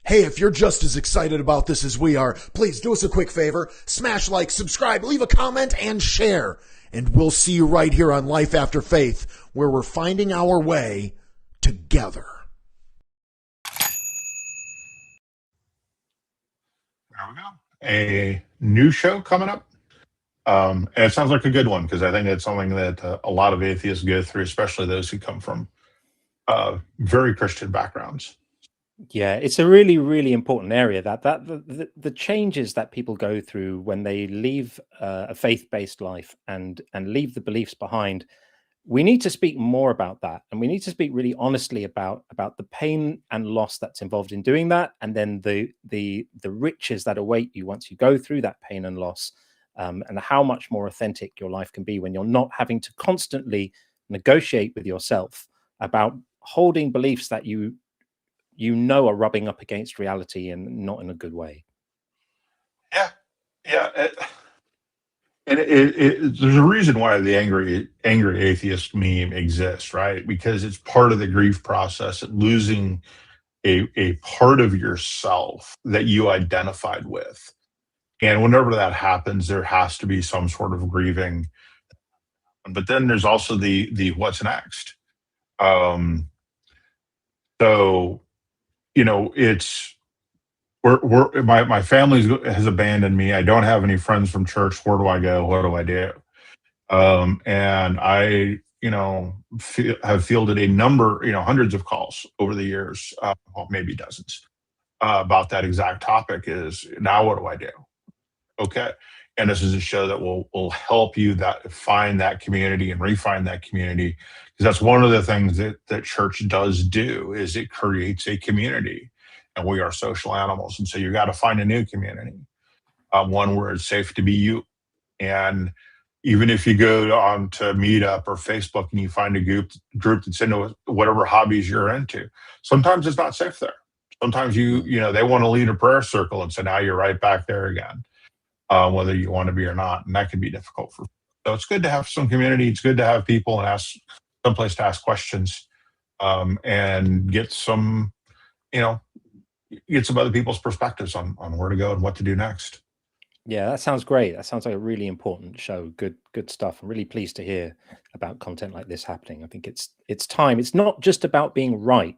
Hey, if you're just as excited about this as we are, please do us a quick favor, smash like, subscribe, leave a comment, and share. And we'll see you right here on Life After Faith, where we're finding our way together. we go. A new show coming up. And it sounds like a good one because I think it's something that a lot of atheists go through, especially those who come from very Christian backgrounds. Yeah, it's a really, really important area that the changes that people go through when they leave a faith-based life and leave the beliefs behind. We need to speak more about that, and we need to speak really honestly about the pain and loss that's involved in doing that, and then the riches that await you once you go through that pain and loss, and how much more authentic your life can be when you're not having to constantly negotiate with yourself about holding beliefs that you know are rubbing up against reality and not in a good way. Yeah. There's a reason why the angry atheist meme exists, right? Because it's part of the grief process, losing a part of yourself that you identified with. And whenever that happens, there has to be some sort of grieving. But then there's also the what's next. So, it's my family has abandoned me. I don't have any friends from church. Where do I go? What do I do? And I, have fielded a number, hundreds of calls over the years, well, maybe dozens, about that exact topic. Is now what do I do? Okay. And this is a show that will help you find that community and refine that community, because that's one of the things that church does do is it creates a community, and we are social animals, and so you got to find a new community, one where it's safe to be you. And even if you go on to Meetup or Facebook and you find a group that's into whatever hobbies you're into, sometimes it's not safe there. Sometimes they want to lead a prayer circle, and so now you're right back there again. Whether you want to be or not, and that can be difficult for. So it's good to have some community. It's good to have people and ask someplace to ask questions, and get some other people's perspectives on where to go and what to do next. Yeah, that sounds great. That sounds like a really important show. Good stuff. I'm really pleased to hear about content like this happening. I think it's time. It's not just about being right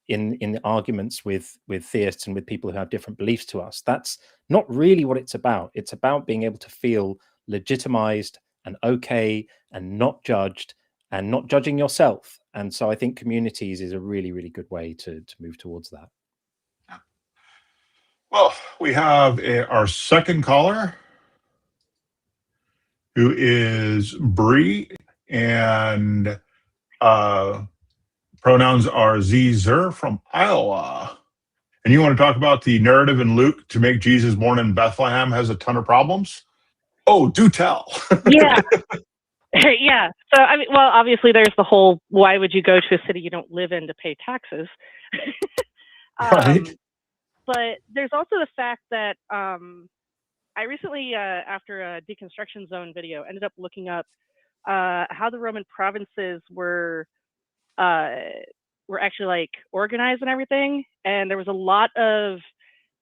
in the arguments with theists and with people who have different beliefs to us. That's not really what it's about. It's about being able to feel legitimized and okay and not judged and not judging yourself. And so I think communities is a really, really good way to move towards that. Well, we have our second caller, who is Bree, and pronouns are Z-Zer from Iowa. And you want to talk about the narrative in Luke to make Jesus born in Bethlehem has a ton of problems? Oh, do tell. Yeah. Yeah. So, obviously there's the whole, why would you go to a city you don't live in to pay taxes? Right. But there's also the fact that I recently, after a deconstruction zone video, ended up looking up how the Roman provinces were actually organized and everything, and there was a lot of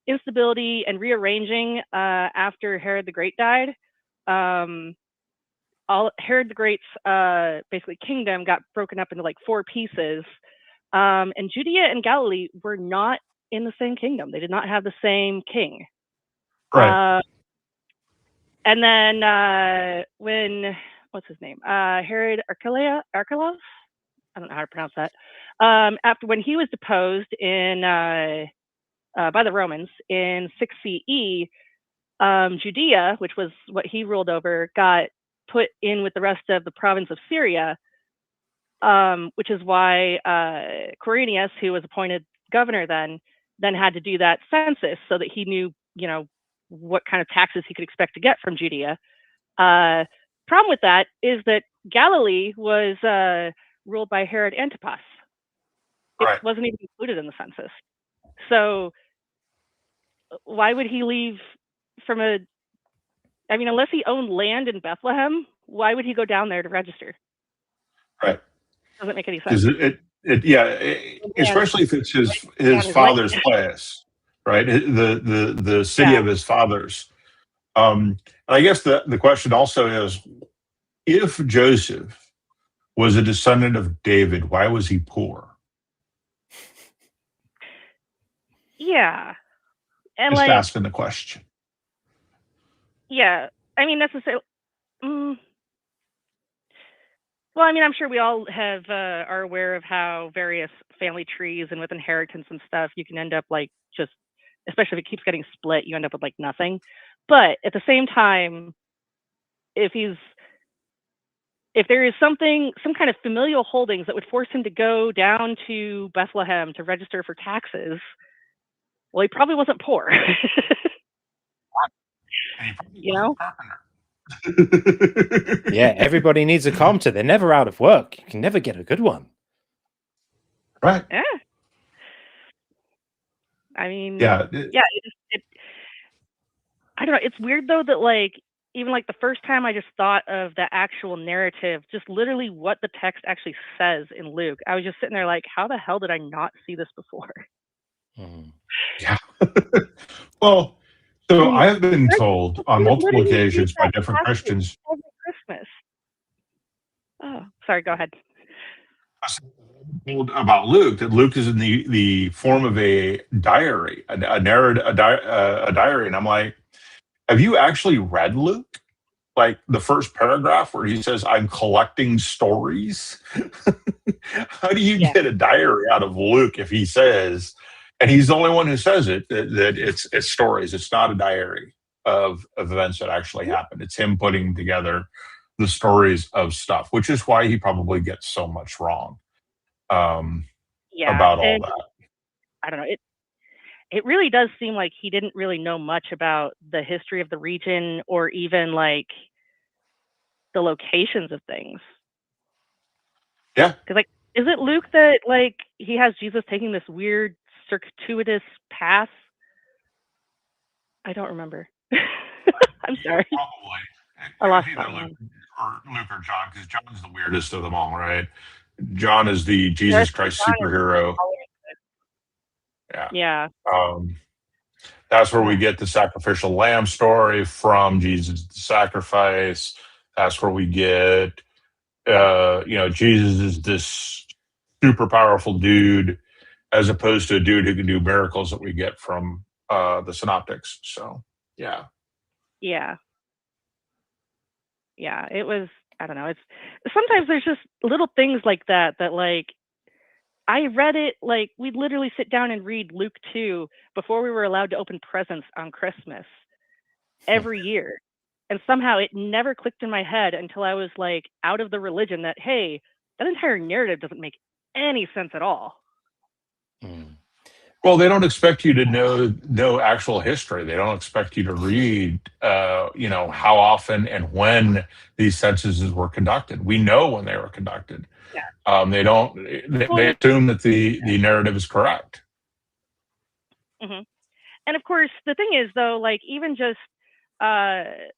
instability and rearranging after Herod the Great died. Herod the Great's basically kingdom got broken up into 4 pieces, and Judea and Galilee were not in the same kingdom. They did not have the same king. Right. And then when what's his name? Herod Archelaus? I don't know how to pronounce that. After when he was deposed by the Romans in 6 CE, Judea, which was what he ruled over, got put in with the rest of the province of Syria, which is why Quirinius, who was appointed governor then had to do that census so that he knew, what kind of taxes he could expect to get from Judea. Problem with that is that Galilee was ruled by Herod Antipas. It wasn't even included in the census. So why would he leave from unless he owned land in Bethlehem, why would he go down there to register? Right. Doesn't make any sense. Especially if it's his father's place, right? The city of his fathers. And I guess the question also is, if Joseph was a descendant of David, why was he poor? Yeah. And just asking the question. Yeah, I mean necessarily. Mm, well, I mean, I'm sure we all have are aware of how various family trees and with inheritance and stuff, you can end up like just, especially if it keeps getting split, you end up with like nothing. But at the same time, if he's if there is something, some kind of familial holdings that would force him to go down to Bethlehem to register for taxes, well, he probably wasn't poor. And he probably You wasn't know? a carpenter. Yeah, everybody needs a carpenter. They're never out of work. You can never get a good one. Right. Yeah. I mean, Yeah. yeah, I don't know. It's weird though that like even like the first time I just thought of the actual narrative, just literally what the text actually says in Luke, I was just sitting there like, how the hell did I not see this before? Yeah. Well, so And I have been Bryce told on would multiple literally read occasions by that different passage Christians. every Christmas. Oh, sorry, go ahead. Told about Luke that Luke is in the form of a diary, a narrative, a diary, and I'm like, have you actually read Luke? Like the first paragraph where he says, "I'm collecting stories." How do you Yeah. get a diary out of Luke if he says, and he's the only one who says it, that it's stories. It's not a diary of events that actually happened. It's him putting together the stories of stuff, which is why he probably gets so much wrong Yeah. about all And that. I don't know. It really does seem like he didn't really know much about the history of the region or even like the locations of things. Yeah. Because like, is it Luke that like he has Jesus taking this weird circuitous path? I don't remember. I'm sorry. Probably. I It was lost either that one. Luke or John, because John's the weirdest of them all, right? John is the Yes, Jesus Christ John is superhero. Yeah. yeah. That's where we get the sacrificial lamb story from Jesus' sacrifice. That's where we get, Jesus is this super powerful dude, as opposed to a dude who can do miracles that we get from the synoptics. So, yeah. Yeah. Yeah. It was, I don't know. It's sometimes there's just little things like that that like I read it like we'd literally sit down and read Luke 2 before we were allowed to open presents on Christmas every year. And somehow it never clicked in my head until I was like out of the religion that, hey, that entire narrative doesn't make any sense at all. Well, they don't expect you to know actual history. They don't expect you to read, how often and when these censuses were conducted. We know when they were conducted. Yeah. They don't. They assume that the narrative is correct. Mm-hmm. And of course, the thing is, though, like even just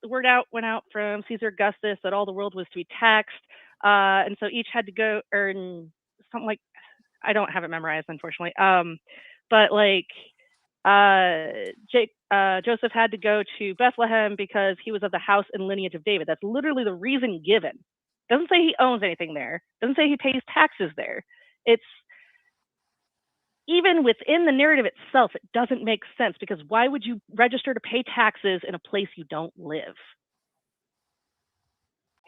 word went out from Caesar Augustus that all the world was to be taxed, and so each had to go earn something like, I don't have it memorized, unfortunately. But like Joseph had to go to Bethlehem because he was of the house and lineage of David. That's literally the reason given. Doesn't say he owns anything there. Doesn't say he pays taxes there. It's even within the narrative itself, it doesn't make sense because why would you register to pay taxes in a place you don't live?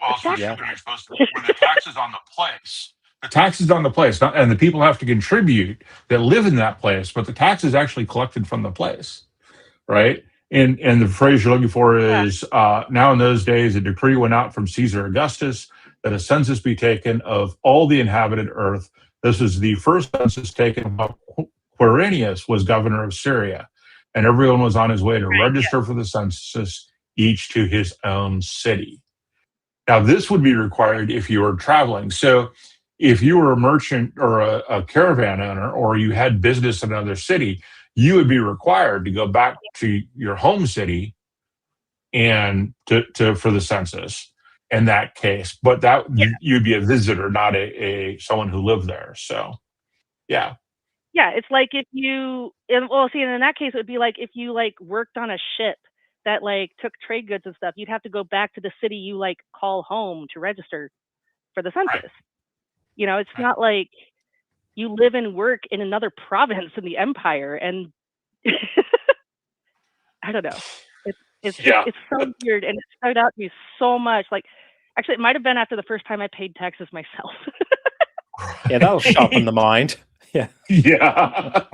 Well, especially when you're supposed to, when the tax is on the place. The tax is on the place, and the people have to contribute that live in that place, but the tax is actually collected from the place, right? And the phrase you're looking for is now in those days, a decree went out from Caesar Augustus that a census be taken of all the inhabited earth. This was the first census taken while Quirinius was governor of Syria, and everyone was on his way to register for the census, each to his own city. Now, this would be required if you were traveling. So if you were a merchant or a caravan owner, or you had business in another city, you would be required to go back to your home city and to for the census in that case. But that you'd be a visitor, not a someone who lived there. So, yeah. Yeah, it's like if you, well, see, in that case, it would be like if you like worked on a ship that like took trade goods and stuff, you'd have to go back to the city you like call home to register for the census. Right. You know, it's not like you live and work in another province in the empire, and I don't know. It's so weird, and it stood out to me so much. Like, actually, it might have been after the first time I paid taxes myself. Yeah, that'll sharpen the mind. Yeah. Yeah.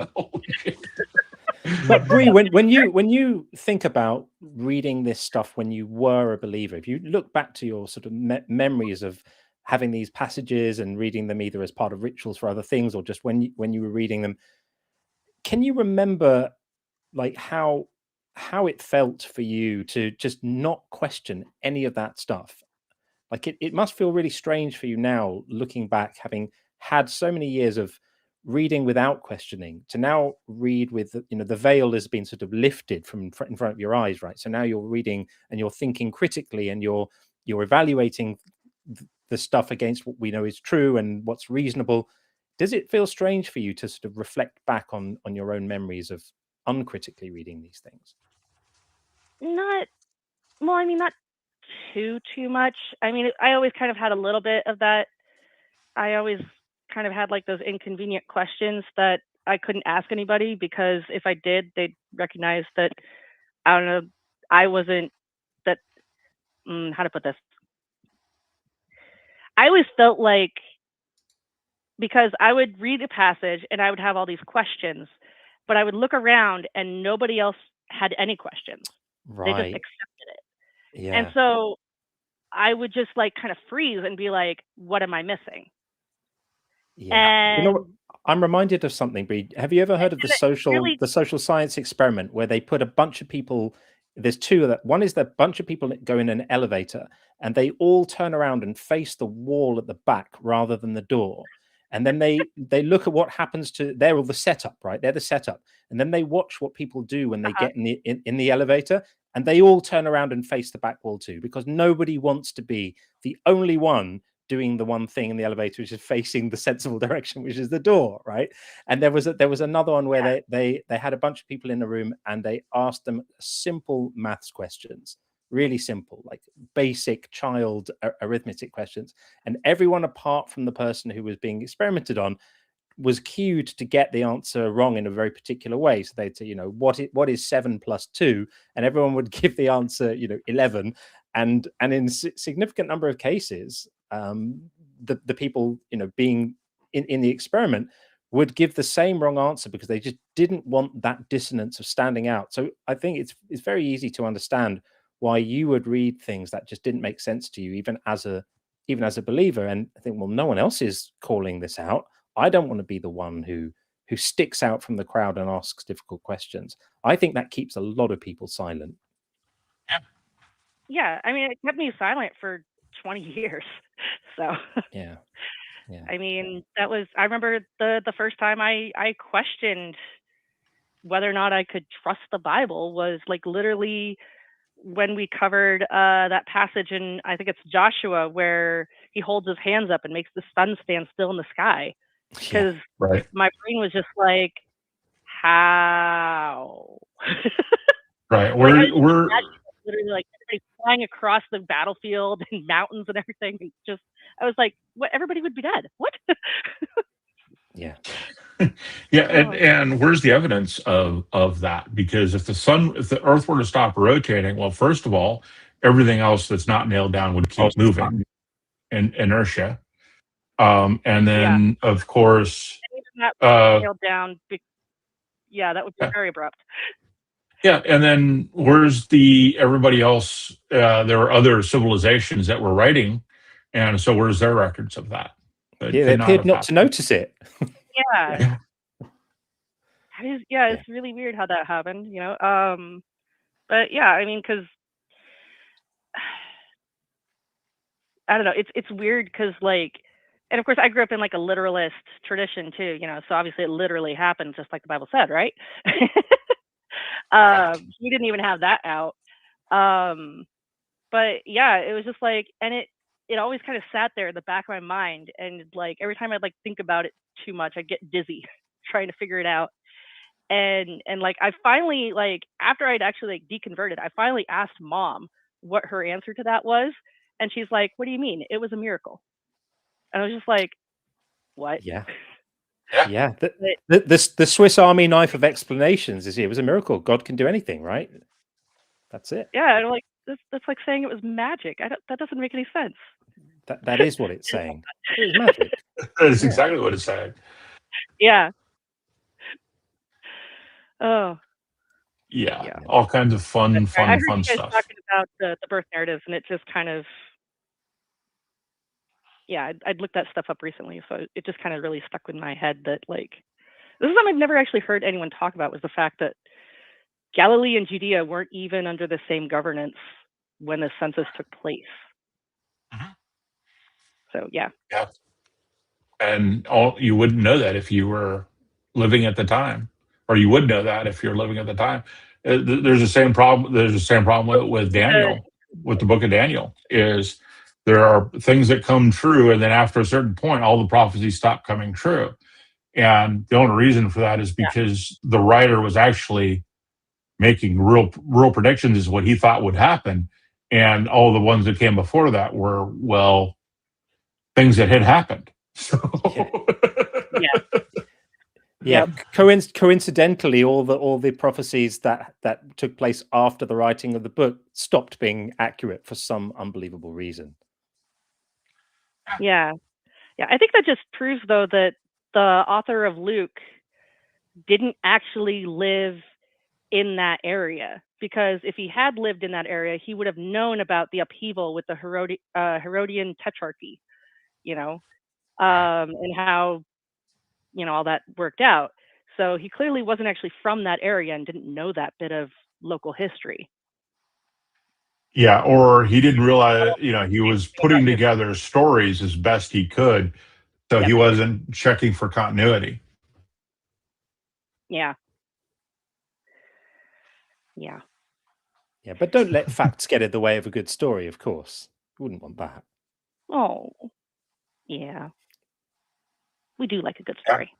But Bree, when you think about reading this stuff when you were a believer, if you look back to your sort of memories of having these passages and reading them either as part of rituals for other things or just when you were reading them, can you remember like how it felt for you to just not question any of that stuff? Like it must feel really strange for you now, looking back, having had so many years of reading without questioning, to now read with, the veil has been sort of lifted from in front of your eyes, right? So now you're reading and you're thinking critically, and you're evaluating the stuff against what we know is true and what's reasonable. Does it feel strange for you to sort of reflect back on your own memories of uncritically reading these things? Not too much. I mean, I always kind of had a little bit of that. I always kind of had like those inconvenient questions that I couldn't ask anybody, because if I did, they'd recognize that, I don't know, I wasn't that, how to put this? I always felt like, because I would read a passage and I would have all these questions, but I would look around and nobody else had any questions. Right. They just accepted it. Yeah. And so I would just like kind of freeze and be like, what am I missing? Yeah. And I'm reminded of something, Bree. Have you ever heard of the social science experiment, where they put a bunch of people, there's two of that. One is that bunch of people that go in an elevator and they all turn around and face the wall at the back rather than the door. And then they look at what happens to, they're all the setup, right? They're the setup. And then they watch what people do when they get in the elevator, and they all turn around and face the back wall too, because nobody wants to be the only one doing the one thing in the elevator, which is facing the sensible direction, which is the door, right? And there was another one where they had a bunch of people in a room and they asked them simple maths questions, really simple, like basic child arithmetic questions. And everyone apart from the person who was being experimented on was cued to get the answer wrong in a very particular way. So they'd say, what is 7 plus 2? And everyone would give the answer, 11. And in significant number of cases, the people, being in the experiment would give the same wrong answer because they just didn't want that dissonance of standing out. So I think it's very easy to understand why you would read things that just didn't make sense to you, even as a believer, and I think, well, no one else is calling this out. I don't want to be the one who sticks out from the crowd and asks difficult questions. I think that keeps a lot of people silent. Yeah, I mean, it kept me silent for 20 years. So yeah. I mean, I remember the first time I questioned whether or not I could trust the Bible was like literally when we covered that passage in, I think it's Joshua, where he holds his hands up and makes the sun stand still in the sky. Because my brain was just like, how? Right. We're literally like everybody flying across the battlefield and mountains and everything. And just, I was like, what? Everybody would be dead. What? Yeah. Yeah. And where's the evidence of that? Because if the Earth were to stop rotating, well, first of all, everything else that's not nailed down would keep moving in inertia. And then, of course, that would nailed down. That would be very abrupt. Yeah, and then where's everybody else? There were other civilizations that were writing, and so where's their records of that? They appeared not to notice it. Yeah. It's really weird how that happened, But yeah, I mean, because I don't know, it's weird because like, and of course I grew up in like a literalist tradition too, so obviously it literally happened just like the Bible said, right? We didn't even have that out. But yeah, it was just like, and it always kind of sat there in the back of my mind, and like every time I'd like think about it too much, I'd get dizzy trying to figure it out. And like I finally, like after I'd actually like deconverted, I finally asked Mom what her answer to that was, and she's like, "What do you mean? It was a miracle." And I was just like, "What?" Yeah. Yeah, the Swiss Army knife of explanations is it was a miracle. God can do anything, right? That's it. Yeah, and like that's like saying it was magic. That doesn't make any sense. That is what it's saying. It was magic. That is exactly what it's saying. Yeah. Oh. Yeah. All kinds of fun I heard you guys stuff. talking about the birth narratives, and it just kind of, I'd looked that stuff up recently, so it just kind of really stuck with my head that, like, this is something I've never actually heard anyone talk about, was the fact that Galilee and Judea weren't even under the same governance when the census took place. Mhm. So, yeah. And you wouldn't know that if you were living at the time, or you would know that if you're living at the time. There's the same problem. There's the same problem with Daniel, with the book of Daniel, is there are things that come true, and then after a certain point, all the prophecies stop coming true. And the only reason for that is because the writer was actually making real predictions, is what he thought would happen, and all the ones that came before that were, well, things that had happened. So coincidentally, all the prophecies that took place after the writing of the book stopped being accurate for some unbelievable reason. Yeah. I think that just proves, though, that the author of Luke didn't actually live in that area, because if he had lived in that area, he would have known about the upheaval with the Herodian tetrarchy, and how, all that worked out. So he clearly wasn't actually from that area and didn't know that bit of local history. Yeah, or he didn't realize, he was putting together stories as best he could, so he wasn't checking for continuity. Yeah, but don't let facts get in the way of a good story, of course. You wouldn't want that. Oh, yeah. We do like a good story.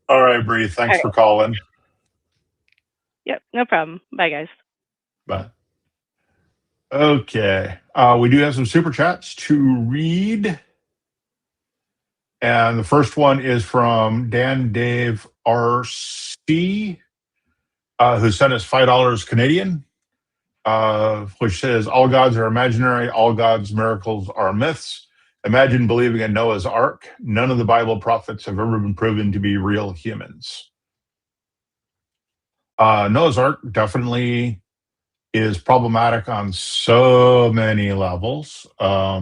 All right, Bree, thanks for calling. Yep, no problem. Bye, guys. Bye. Okay. We do have some super chats to read. And the first one is from Dan Dave RC, who sent us $5 Canadian, which says, all gods are imaginary, all gods' miracles are myths. Imagine believing in Noah's Ark. None of the Bible prophets have ever been proven to be real humans. Noah's Ark definitely is problematic on so many levels. So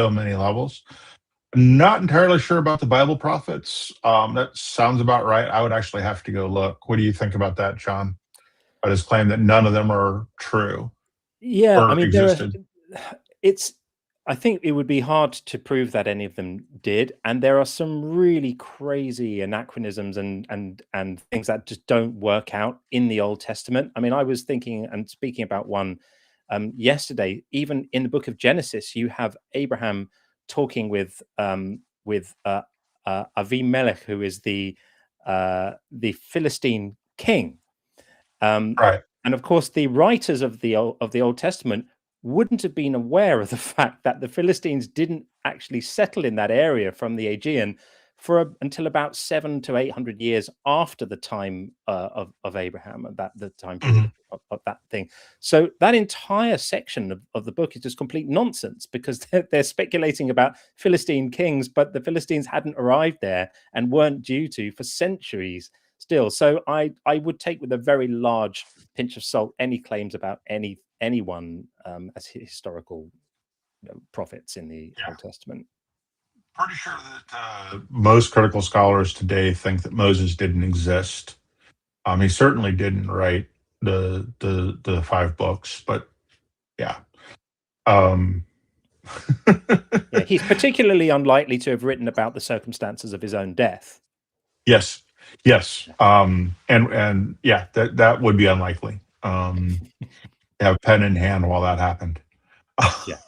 many levels. Not entirely sure about the Bible prophets. That sounds about right. I would actually have to go look. What do you think about that, John? About his claim that none of them are true. Yeah, I mean, I think it would be hard to prove that any of them did, and there are some really crazy anachronisms and things that just don't work out in the Old Testament. I mean, I was thinking and speaking about one yesterday. Even in the book of Genesis, you have Abraham talking with Avimelech, who is the Philistine king, right? And of course, the writers of the Old Testament wouldn't have been aware of the fact that the Philistines didn't actually settle in that area from the Aegean until about 700 to 800 years after the time of Abraham, the time period of that thing. So that entire section of the book is just complete nonsense, because they're speculating about Philistine kings, but the Philistines hadn't arrived there and weren't due to for centuries still. So I would take with a very large pinch of salt any claims about anyone as historical prophets in the Old Testament. Pretty sure that most critical scholars today think that Moses didn't exist. He certainly didn't write the 5 books, but yeah. He's particularly unlikely to have written about the circumstances of his own death. Yes. And yeah, that would be unlikely. Have pen in hand while that happened. Yeah.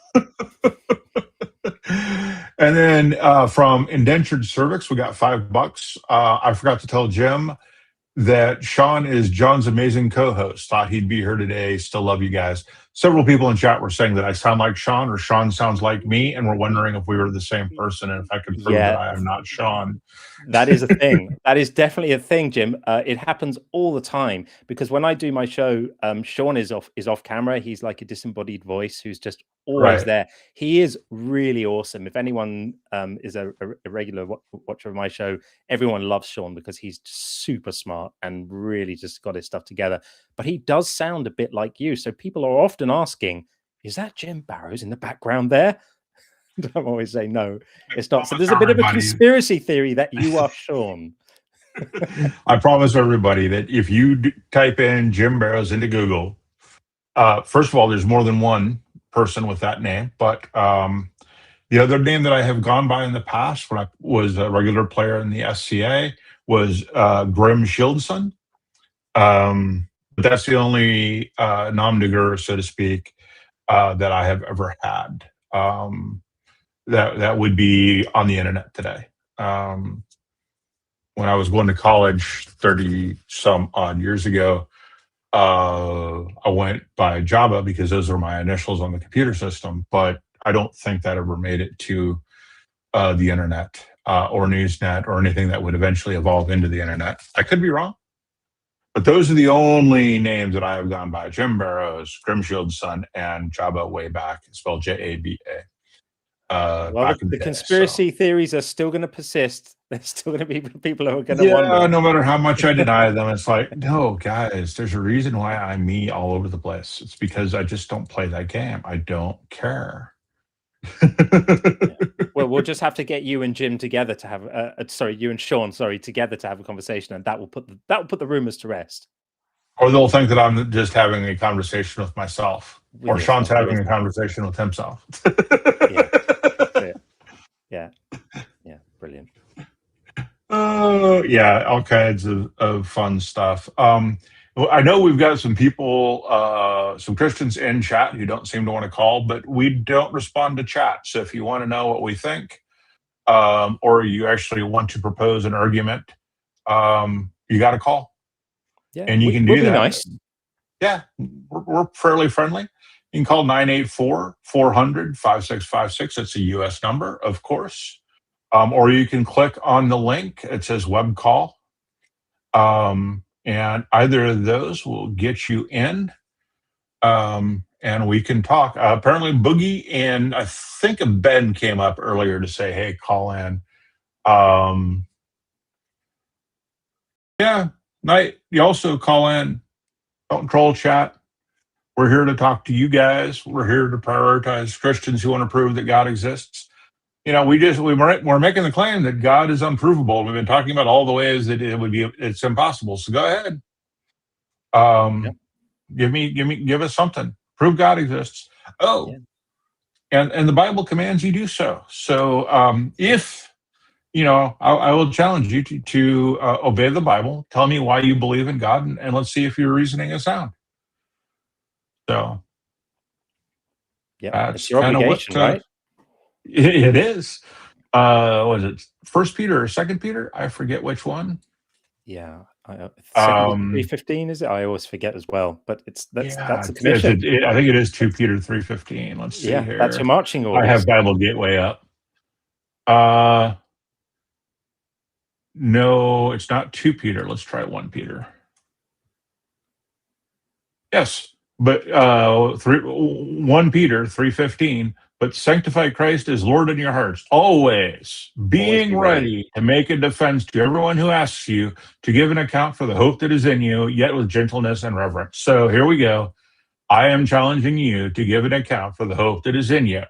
And then from Indentured Cervix, we got $5. I forgot to tell Jim that Sean is John's amazing co-host. Thought he'd be here today. Still love you guys. several people in chat were saying that I sound like Sean or Sean sounds like me, and we're wondering if we were the same person and if I could prove that I am not Sean. That is a thing. That is definitely a thing, Jim. It happens all the time because when I do my show, Sean is off camera. He's like a disembodied voice who's just always there. He is really awesome. If anyone is a regular watcher of my show, everyone loves Sean because he's super smart and really just got his stuff together. But he does sound a bit like you. So people are often asking, is that Jim Barrows in the background there? I'm always saying no, it's not. So there's a bit of a conspiracy theory that you are Sean. I promise everybody that if you type in Jim Barrows into Google, first of all, there's more than one person with that name. But the other name that I have gone by in the past when I was a regular player in the SCA was Grim Shieldson. But that's the only nom de guerre, so to speak, that I have ever had. That would be on the internet today. When I was going to college 30 some odd years ago, I went by Java because those were my initials on the computer system, but I don't think that ever made it to the internet or Newsnet or anything that would eventually evolve into the internet. I could be wrong, but those are the only names that I have gone by: Jim Barrows, Grimshield's son, and Java way back, spelled Jaba. Well, the conspiracy theories are still going to persist. There's still going to be people who are going to wonder. No matter how much I deny them, it's like, no, guys, there's a reason why I'm me all over the place. It's because I just don't play that game. I don't care. Well, we'll just have to get you and Jim together to have, you and Sean, together to have a conversation, and that will put the rumors to rest. Or they'll think that I'm just having a conversation with myself, or Sean's having a conversation with himself. Yeah, brilliant. Yeah, all kinds of fun stuff. I know we've got some people, some Christians in chat who don't seem to want to call, but we don't respond to chat. So if you want to know what we think, or you actually want to propose an argument, you got to call. Yeah, and you can do that. Nice. Yeah, we're fairly friendly. You can call 984-400-5656. It's a U.S. number, of course. Or you can click on the link. It says web call. And either of those will get you in. And we can talk. Apparently, Boogie and I think Ben came up earlier to say, hey, call in. You also call in. Don't troll chat. We're here to talk to you guys. We're here to prioritize Christians who want to prove that God exists. You know, we're making the claim that God is unprovable. We've been talking about all the ways that it's impossible. So go ahead. Give us something. Prove God exists. And the Bible commands you do so. So if I will challenge you to obey the Bible. Tell me why you believe in God, and let's see if your reasoning is sound. So, it's your obligation, right? It is. Was it 1 Peter or 2 Peter? I forget which one. Yeah, 3:15 is it? I always forget as well. But that's a commission. I think it is 2 Peter 3:15. Let's see here. That's your marching orders. I have Bible Gateway up. No, it's not 2 Peter. Let's try 1 Peter. Yes, but 1 Peter 3:15. But sanctify Christ as Lord in your hearts, always being ready to make a defense to everyone who asks you to give an account for the hope that is in you, yet with gentleness and reverence. So here we go. I am challenging you to give an account for the hope that is in you.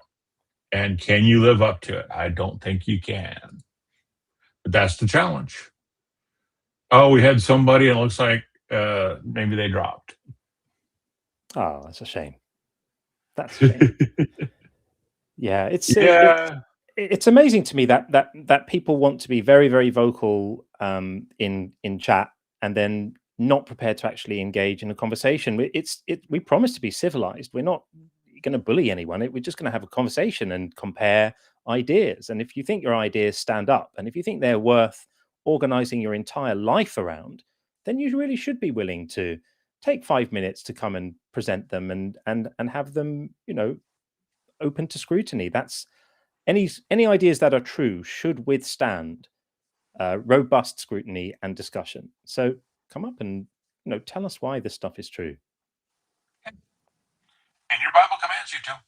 And can you live up to it? I don't think you can. But that's the challenge. Oh, we had somebody, and it looks like maybe they dropped. Oh, that's a shame. That's a shame. Yeah, it's amazing to me that people want to be very, very vocal in chat and then not prepared to actually engage in a conversation. We promise to be civilized. We're not going to bully anyone. We're just going to have a conversation and compare ideas. And if you think your ideas stand up, and if you think they're worth organizing your entire life around, then you really should be willing to take 5 minutes to come and present them and have them, open to scrutiny. That's any ideas that are true should withstand robust scrutiny and discussion. So come up and tell us why this stuff is true. And your Bible commands you to.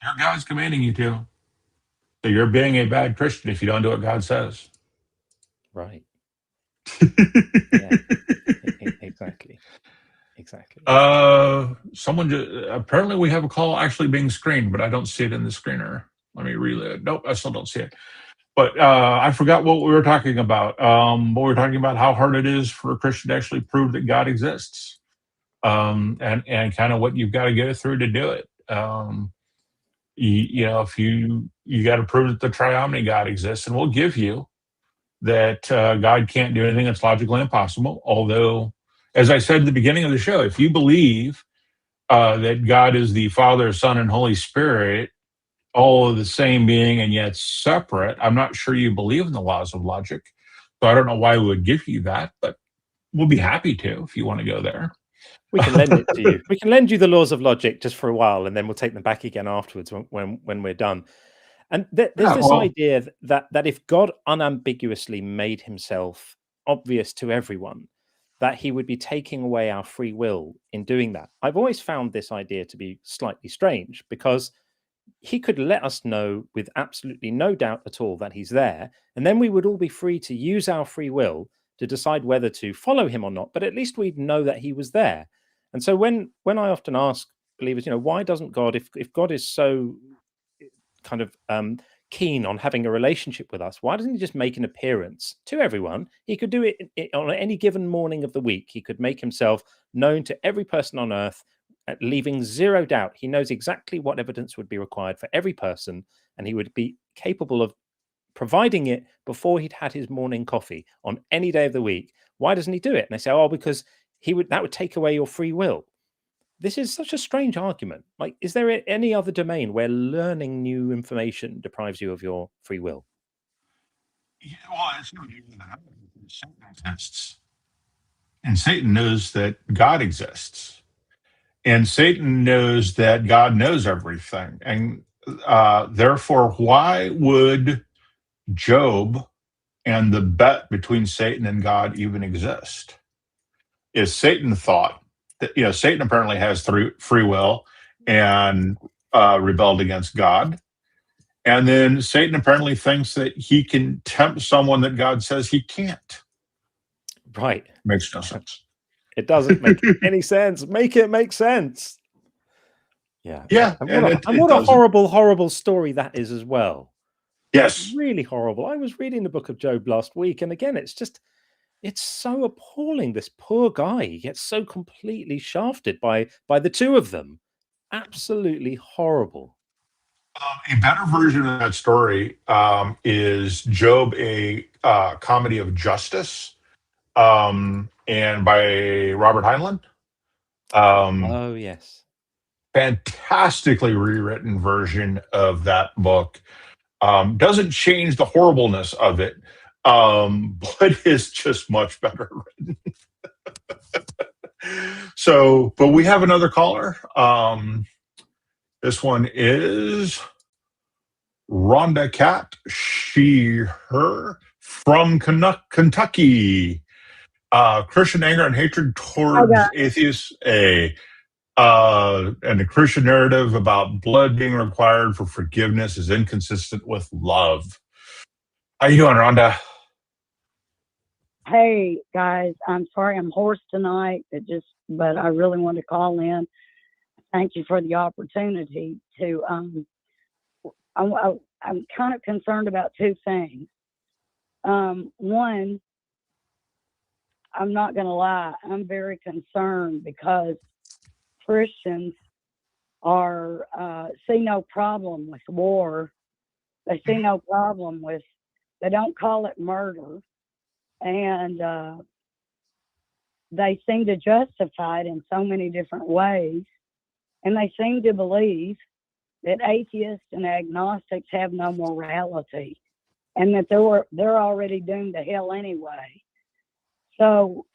Your God's commanding you to. So you're being a bad Christian if you don't do what God says. Right. Yeah. Exactly. Apparently we have a call actually being screened, but I don't see it in the screener. Let me relive. Nope, I still don't see it. But I forgot what we were talking about. We were talking about how hard it is for a Christian to actually prove that God exists, and kind of what you've got to go through to do it. If you got to prove that the triomny God exists, and we'll give you that God can't do anything that's logically impossible. Although, as I said at the beginning of the show, if you believe that God is the Father, Son, and Holy Spirit, all of the same being and yet separate, I'm not sure you believe in the laws of logic. So I don't know why we would give you that, but we'll be happy to if you want to go there. We can lend it to you. We can lend you the laws of logic just for a while, and then we'll take them back again afterwards when we're done. And there's this idea that if God unambiguously made himself obvious to everyone, that he would be taking away our free will in doing that. I've always found this idea to be slightly strange, because he could let us know with absolutely no doubt at all that he's there, and then we would all be free to use our free will to decide whether to follow him or not, but at least we'd know that he was there. And so when I often ask believers, why doesn't God, if God is so kind of keen on having a relationship with us, why doesn't he just make an appearance to everyone? He could do it on any given morning of the week. He could make himself known to every person on earth, leaving zero doubt. He knows exactly what evidence would be required for every person, and he would be capable of providing it before he'd had his morning coffee on any day of the week. Why doesn't he do it? And they say, because that would take away your free will. This is such a strange argument. Like, is there any other domain where learning new information deprives you of your free will? Yeah, well, it's not even that. Satan exists. And Satan knows that God exists. And Satan knows that God knows everything. And therefore, why would Job and the bet between Satan and God even exist? Is Satan thought that, Satan apparently has free will and rebelled against God. And then Satan apparently thinks that he can tempt someone that God says he can't. Right. Makes no sense. It doesn't make any sense. Make it make sense. Yeah. Yeah. And what a horrible, horrible story that is as well. Yes. Really horrible. I was reading the book of Job last week, and again, it's so appalling. This poor guy, he gets so completely shafted by the two of them. Absolutely horrible. A better version of that story is Job, a comedy of justice, and by Robert Heinlein. Oh, yes. Fantastically rewritten version of that book. Doesn't change the horribleness of it, but is just much better written. But we have another caller. This one is Rhonda Cat, she, her, from Kentucky. Christian anger and hatred towards atheists, and the Christian narrative about blood being required for forgiveness is inconsistent with love. How you doing, Rhonda? Hey guys, I'm sorry I'm hoarse tonight. But I really want to call in. Thank you for the opportunity to. I'm kind of concerned about two things. One, I'm not going to lie, I'm very concerned because Christians see no problem with war. They see no problem with. They don't call it murder. And they seem to justify it in so many different ways. And they seem to believe that atheists and agnostics have no morality and that they're already doomed to hell anyway. So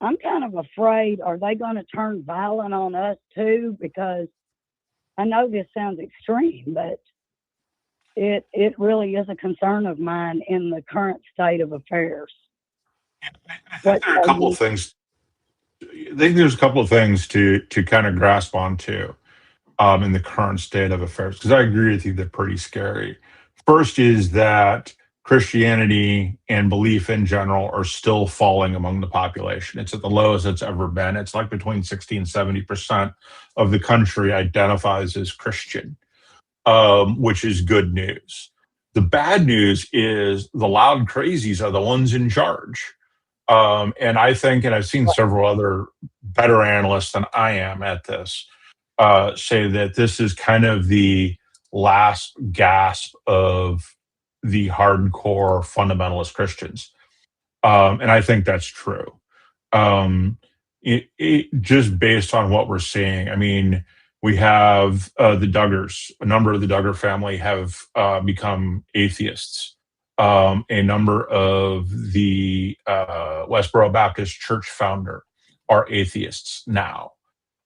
I'm kind of afraid, are they going to turn violent on us too? Because I know this sounds extreme, but it really is a concern of mine in the current state of affairs. I think there are a couple of things. I think there's a couple of things to kind of grasp onto in the current state of affairs, because I agree with you, they're pretty scary. First is that Christianity and belief in general are still falling among the population. It's at the lowest it's ever been. It's like between 60 and 70% of the country identifies as Christian, which is good news. The bad news is the loud crazies are the ones in charge. And I think, and I've seen several other better analysts than I am at this, say that this is kind of the last gasp of the hardcore fundamentalist Christians. And I think that's true. Just based on what we're seeing, I mean, we have the Duggars. A number of the Duggar family have become atheists. A number of the Westboro Baptist Church founder are atheists now.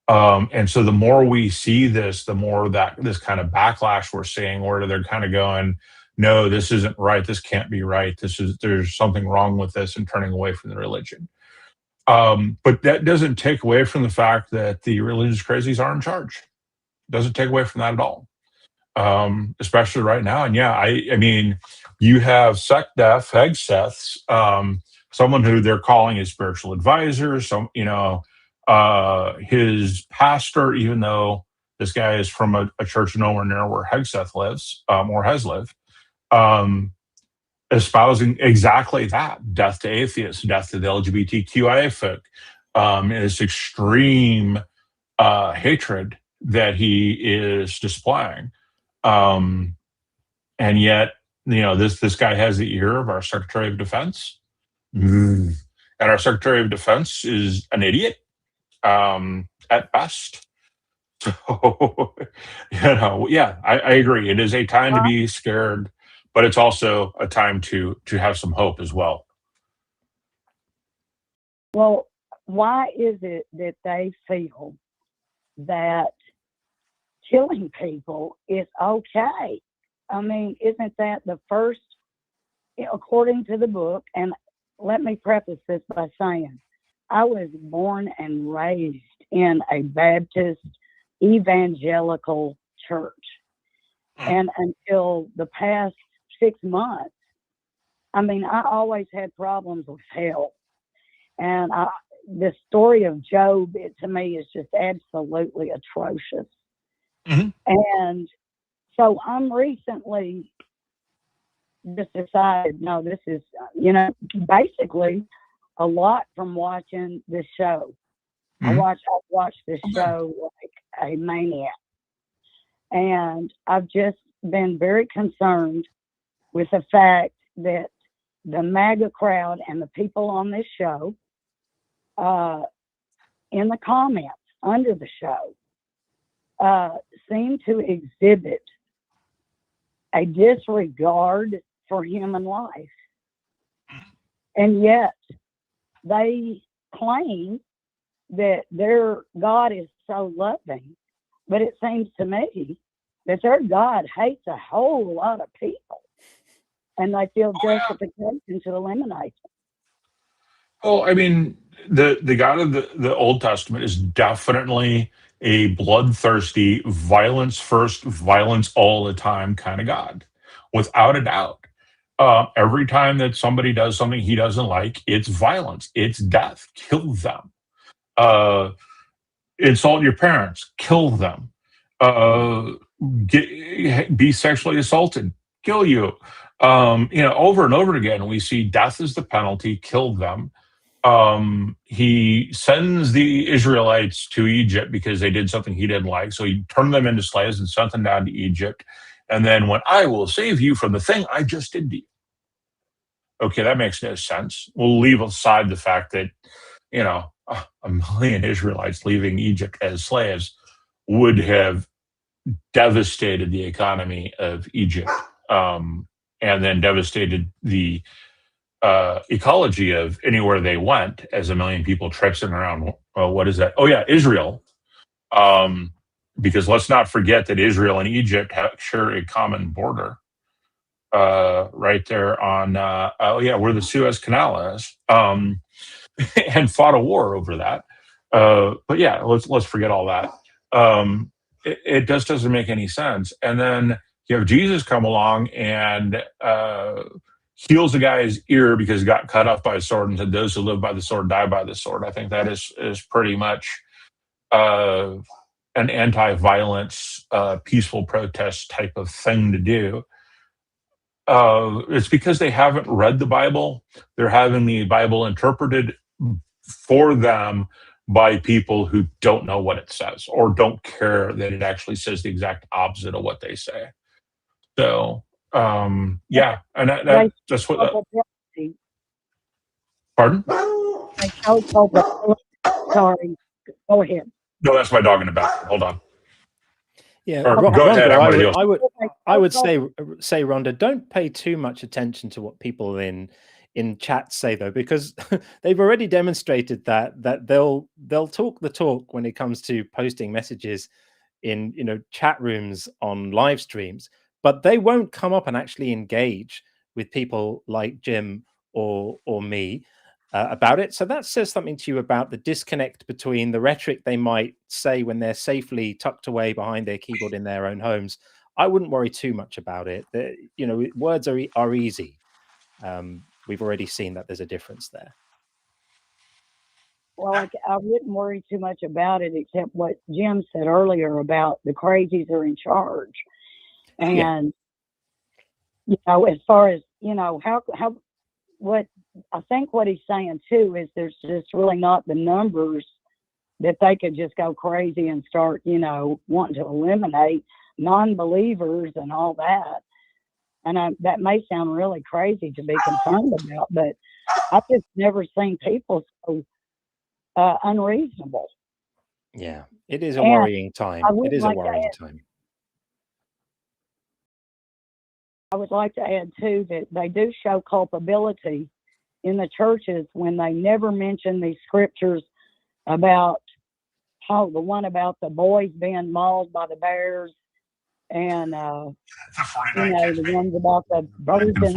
And so the more we see this, the more that this kind of backlash we're seeing, where they're kind of going, no, this isn't right. This can't be right. There's something wrong with this, and turning away from the religion. But that doesn't take away from the fact that the religious crazies are in charge. Doesn't take away from that at all. Especially right now. And yeah, I mean, you have SecDef, Hegseths, someone who they're calling his spiritual advisor, his pastor, even though this guy is from a church nowhere near where Hegseth lives, or has lived, espousing exactly that: death to atheists, death to the LGBTQIA folk, this extreme hatred that he is displaying. And yet, this guy has the ear of our Secretary of Defense. And our Secretary of Defense is an idiot, at best. So, yeah, I agree. It is a time to be scared, but it's also a time to have some hope as well. Well, why is it that they feel that killing people is okay? I mean, isn't that the first, according to the book? And let me preface this by saying, I was born and raised in a Baptist evangelical church. And until the past 6 months, I mean, I always had problems with hell. And the story of Job, to me, is just absolutely atrocious. Mm-hmm. And so I'm recently just decided, no, this is, basically a lot from watching this show. Mm-hmm. I watched this show like a maniac. And I've just been very concerned with the fact that the MAGA crowd and the people on this show, in the comments under the show, seem to exhibit a disregard for human life. And yet they claim that their God is so loving, but it seems to me that their God hates a whole lot of people, and they feel justification to eliminate them. Well, I mean, the God of the Old Testament is definitely a bloodthirsty, violence first, violence all the time kind of God, without a doubt. Every time that somebody does something he doesn't like, it's violence, it's death, kill them. Insult your parents, kill them. Be sexually assaulted, kill you. Over and over again, we see death as the penalty, kill them. He sends the Israelites to Egypt because they did something he didn't like. So he turned them into slaves and sent them down to Egypt. And then when I will save you from the thing I just did to you. Okay, that makes no sense. We'll leave aside the fact that, a million Israelites leaving Egypt as slaves would have devastated the economy of Egypt, and then devastated the ecology of anywhere they went as a million people traipsing around. What is that? Oh yeah, Israel. Because let's not forget that Israel and Egypt share a common border right there on where the Suez Canal is, and fought a war over that. But yeah, let's forget all that. It just doesn't make any sense. And then you have Jesus come along and heals a guy's ear because he got cut off by a sword, and said, "Those who live by the sword die by the sword." I think that is pretty much an anti-violence, peaceful protest type of thing to do. It's because they haven't read the Bible. They're having the Bible interpreted for them by people who don't know what it says or don't care that it actually says the exact opposite of what they say. So, yeah, and that's what. Pardon? Sorry, go ahead. No, that's my dog in the back. Hold on. Yeah, Go ahead. I would say, Rhonda, don't pay too much attention to what people in chat say, though, because they've already demonstrated that they'll talk the talk when it comes to posting messages in chat rooms on live streams, but they won't come up and actually engage with people like Jim or me about it. So that says something to you about the disconnect between the rhetoric they might say when they're safely tucked away behind their keyboard in their own homes. I wouldn't worry too much about it. Words are easy. We've already seen that there's a difference there. Well, I wouldn't worry too much about it, except what Jim said earlier about the crazies are in charge. And, as far as, what I think what he's saying too is there's just really not the numbers that they could just go crazy and start, wanting to eliminate non-believers and all that. And that may sound really crazy to be concerned about, but I've just never seen people so unreasonable. Yeah, it is a worrying time. It is a worrying time. I would like to add, too, that they do show culpability in the churches when they never mention these scriptures about the one about the boys being mauled by the bears and, the ones about the virgins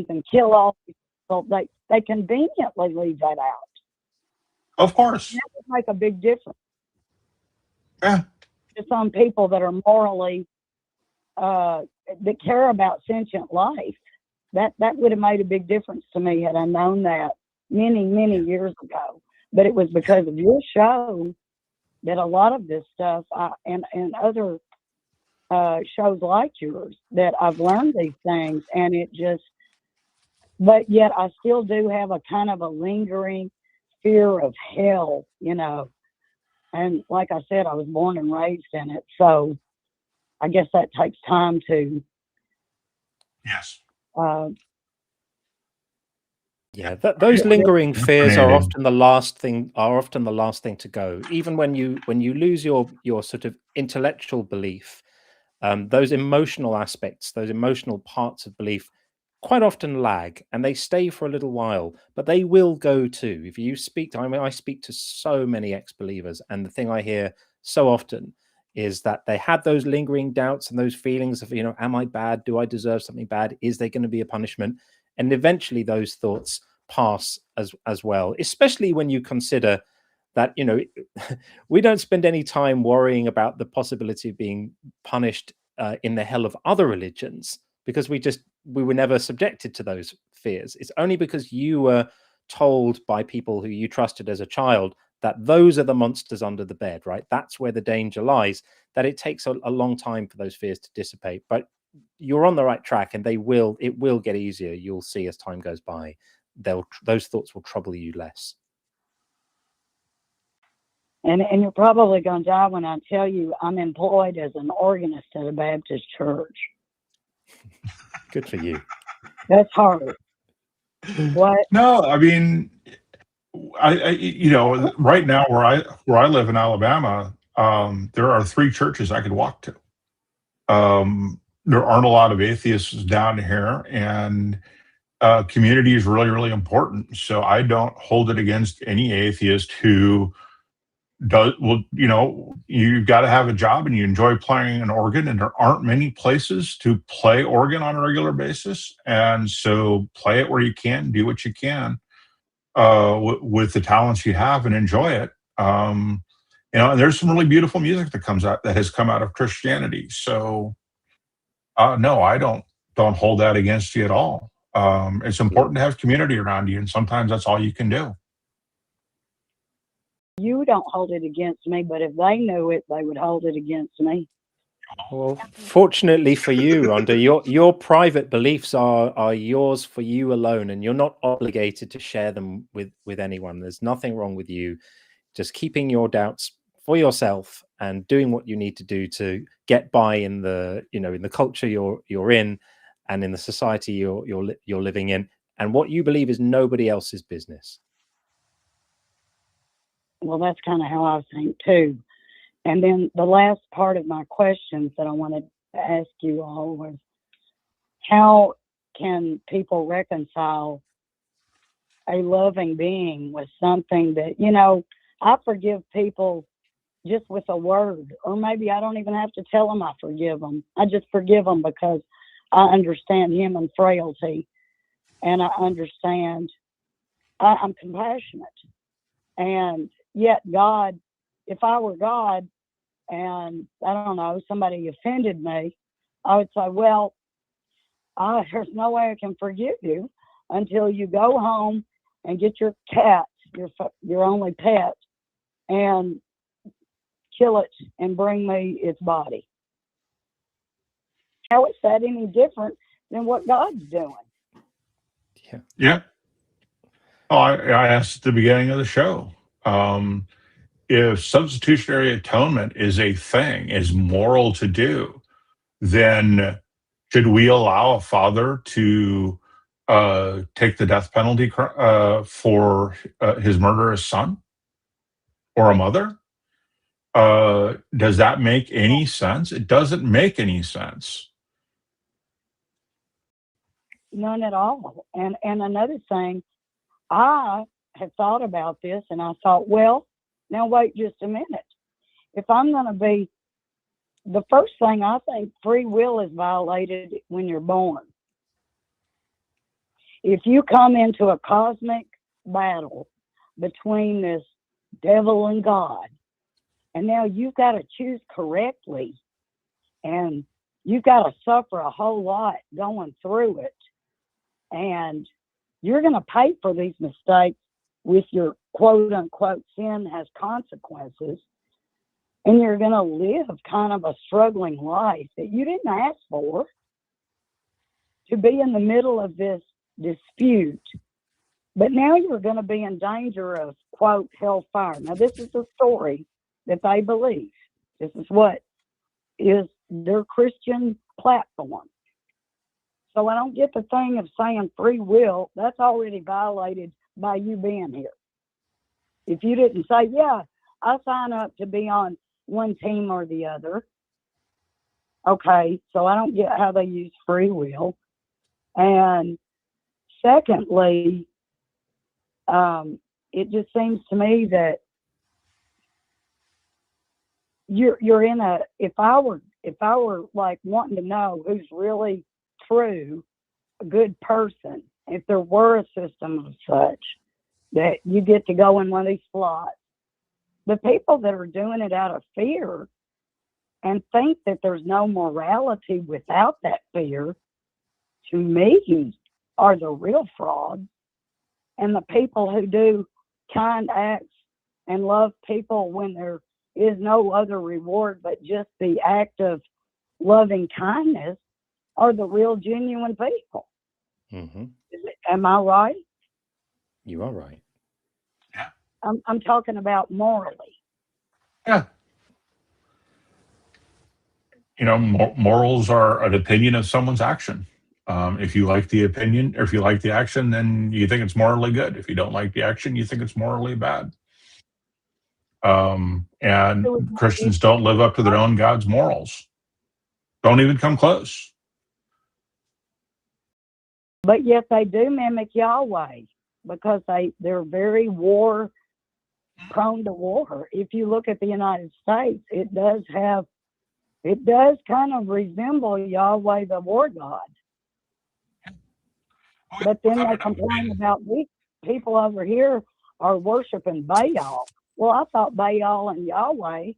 and kill all people. They conveniently leave that out. Of course. That would make a big difference. Yeah. To some people that are morally that care about sentient life, that would have made a big difference to me had I known that many years ago. But it was because of your show that a lot of this stuff and other shows like yours that I've learned these things, and but yet I still do have a kind of a lingering fear of hell, and like I said, I was born and raised in it, so I guess that takes time to. Yes. Those lingering fears are often the last thing. To go. Even when you lose your sort of intellectual belief, those emotional aspects, those emotional parts of belief, quite often lag, and they stay for a little while, but they will go too. If you speak to, I speak to so many ex-believers, and the thing I hear so often is that they had those lingering doubts and those feelings of, am I bad? Do I deserve something bad? Is there going to be a punishment? And eventually those thoughts pass as well, especially when you consider that, we don't spend any time worrying about the possibility of being punished in the hell of other religions, because we were never subjected to those fears. It's only because you were told by people who you trusted as a child that those are the monsters under the bed, right? That's where the danger lies, that it takes a long time for those fears to dissipate. But you're on the right track, and it will get easier. You'll see as time goes by, those thoughts will trouble you less. And you're probably going to die when I tell you I'm employed as an organist at a Baptist church. Good for you. That's hard. What? No, I mean, I right now where I live in Alabama, there are 3 churches I could walk to. There aren't a lot of atheists down here, and community is really, really important. So I don't hold it against any atheist who does. Well, you've got to have a job and you enjoy playing an organ, and there aren't many places to play organ on a regular basis. And so play it where you can, do what you can with the talents you have, and enjoy it. And there's some really beautiful music that has come out of Christianity. So no, I don't hold that against you at all. It's important to have community around you, and sometimes that's all you can do. You don't hold it against me, but if they knew it, they would hold it against me. Well, fortunately for you, Rhonda, your private beliefs are yours for you alone, and you're not obligated to share them with anyone. There's nothing wrong with you just keeping your doubts for yourself and doing what you need to do to get by in the culture you're in, and in the society you're living in, and what you believe is nobody else's business. Well, that's kind of how I think too. And then the last part of my questions that I wanted to ask you all was, how can people reconcile a loving being with something that, I forgive people just with a word, or maybe I don't even have to tell them I forgive them. I just forgive them because I understand human frailty, and I understand I'm compassionate. And yet God, if I were God and I don't know, somebody offended me, I would say, well, there's no way I can forgive you until you go home and get your cat, your only pet, and kill it and bring me its body. How is that any different than what God's doing? Yeah. Oh, I asked at the beginning of the show, if substitutionary atonement is a thing, is moral to do, then should we allow a father to take the death penalty for his murderous son, or a mother? Does that make any sense? It doesn't make any sense. None at all. And another thing, I had thought about this, and I thought, well, now wait just a minute. If I'm going to be, the first thing I think, free will is violated when you're born. If you come into a cosmic battle between this devil and God, and now you've got to choose correctly, and you've got to suffer a whole lot going through it, and you're going to pay for these mistakes with your quote unquote sin has consequences, and you're going to live kind of a struggling life that you didn't ask for, to be in the middle of this dispute. But now you're going to be in danger of quote hellfire. Now this is a story that they believe. This is what is their Christian platform. So I don't get the thing of saying free will. That's already violated by you being here. If you didn't say, yeah, I sign up to be on one team or the other. Okay, so I don't get how they use free will. And secondly, it just seems to me that you're in a, if I were like wanting to know who's really true, a good person, if there were a system of such that you get to go in one of these slots, the people that are doing it out of fear and think that there's no morality without that fear, to me, are the real frauds. And the people who do kind acts and love people when there is no other reward but just the act of loving kindness are the real genuine people. Mm-hmm. Am I right? You are right. Yeah. I'm talking about morally. Yeah. Morals are an opinion of someone's action. If you like the opinion, or if you like the action, then you think it's morally good. If you don't like the action, you think it's morally bad. And Christians don't live up to their own God's morals. Don't even come close. but yet they do mimic Yahweh because they're very prone to war. If you look at the United States, it does kind of resemble Yahweh, the war god. But then they complain about these people over here are worshiping Baal. Well, I thought Baal and Yahweh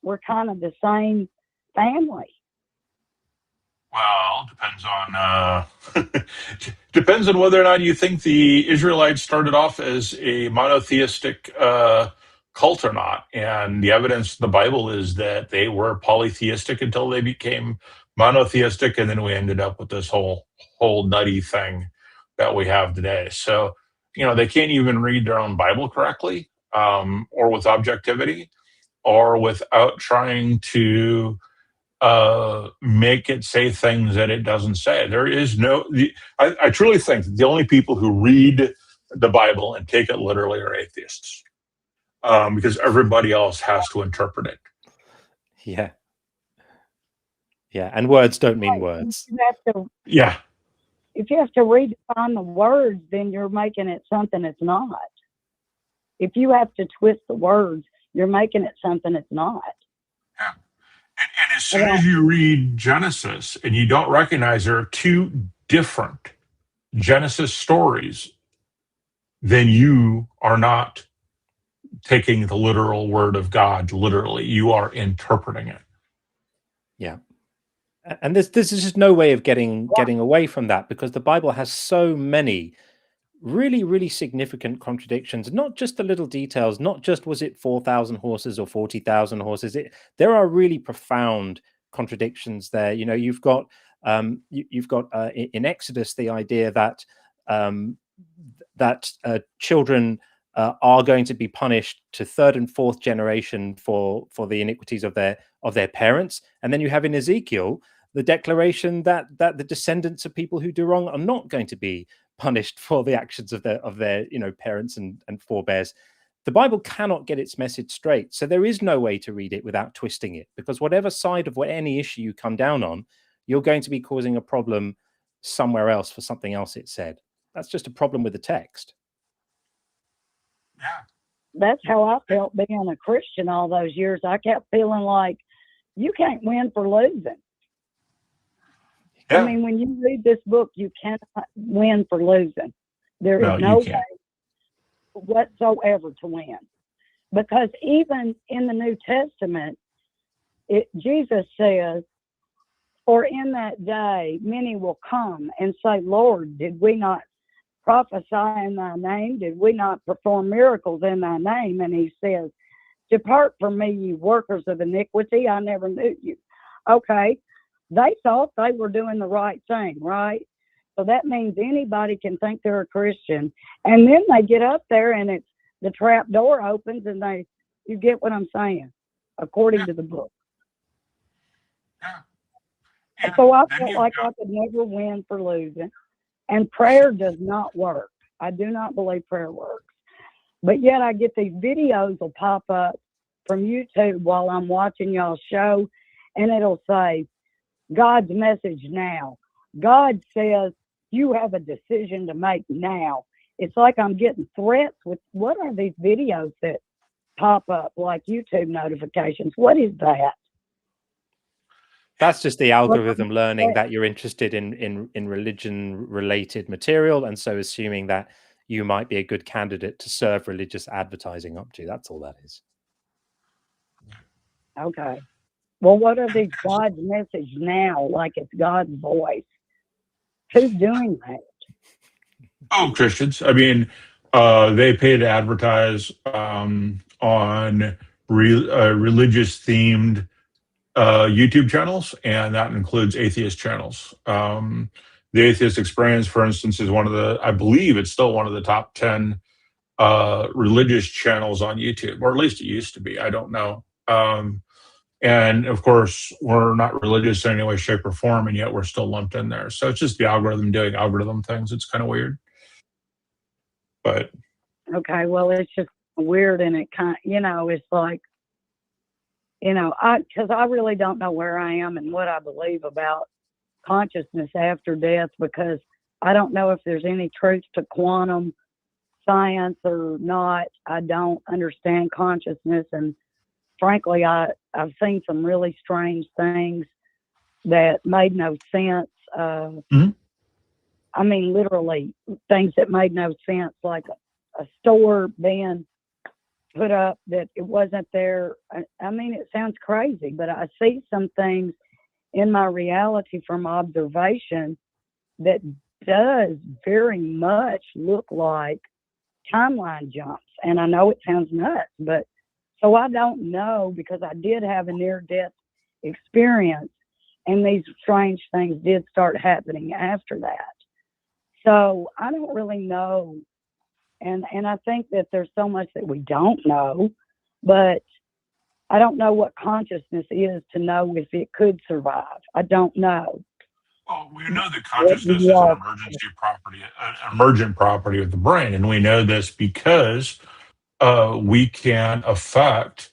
were kind of the same family. Well, depends on whether or not you think the Israelites started off as a monotheistic cult or not. And the evidence in the Bible is that they were polytheistic until they became monotheistic, and then we ended up with this whole nutty thing that we have today. So, they can't even read their own Bible correctly, or with objectivity, or without trying to make it say things that it doesn't say. There is I truly think that the only people who read the Bible and take it literally are atheists, because everybody else has to interpret it. Yeah. Yeah, and words don't mean words. Yeah. If you have to redefine the words, then you're making it something it's not. If you have to twist the words, you're making it something it's not. Yeah. And as soon as you read Genesis and you don't recognize there are two different Genesis stories, then you are not taking the literal word of God literally. You are interpreting it. Yeah. And there's just no way of getting away from that, because the Bible has so many really, really significant contradictions, not just the little details, not just was it 4,000 horses or 40,000 horses. There are really profound contradictions there. You've got in Exodus the idea that children are going to be punished to third and fourth generation for the iniquities of their parents, and then you have in Ezekiel the declaration that the descendants of people who do wrong are not going to be punished for the actions of their parents and forebears. The Bible cannot get its message straight, so there is no way to read it without twisting it, because whatever side of any issue you come down on, you're going to be causing a problem somewhere else for something else it said. That's just a problem with the text. Yeah. That's how I felt being a Christian all those years. I kept feeling like you can't win for losing. Yeah. I mean, when you read this book, you cannot win for losing. There is no way whatsoever to win. Because even in the New Testament, Jesus says, "For in that day many will come and say, Lord, did we not prophesy in thy name? Did we not perform miracles in thy name?" And he says, "Depart from me, you workers of iniquity, I never knew you." Okay. They thought they were doing the right thing, right? So that means anybody can think they're a Christian. And then they get up there and the trap door opens and you get what I'm saying, according to the book. Yeah. So I felt like I could never win for losing. And prayer does not work. I do not believe prayer works. But yet I get these videos will pop up from YouTube while I'm watching y'all's show, and it'll say, God's message now. God says you have a decision to make now. It's like I'm getting threats with, what are these videos that pop up like YouTube notifications? What is that? That's just the algorithm learning that you're interested in religion-related material, and so assuming that you might be a good candidate to serve religious advertising up to. That's all that is. Okay. Well, what are these God's message now? Like it's God's voice. Who's doing that? Oh, Christians. I mean, they pay to advertise on religious-themed YouTube channels, and that includes atheist channels. The Atheist Experience, for instance, is I believe it's still one of the top 10 religious channels on YouTube, or at least it used to be. I don't know. And of course, we're not religious in any way, shape, or form, and yet we're still lumped in there. So it's just the algorithm doing algorithm things. It's kind of weird. But okay, well, it's just weird, and it kind of, it's like, because I really don't know where I am and what I believe about consciousness after death, because I don't know if there's any truth to quantum science or not. I don't understand consciousness, and frankly, I've seen some really strange things that made no sense. I mean, literally things that made no sense, like a store being put up that it wasn't there. I mean, it sounds crazy, but I see some things in my reality from observation that does very much look like timeline jumps. And I know it sounds nuts, but so I don't know, because I did have a near-death experience, and these strange things did start happening after that. So I don't really know. And I think that there's so much that we don't know, but I don't know what consciousness is to know if it could survive. I don't know. Well, we know that consciousness is an emergent property of the brain, and we know this because we can affect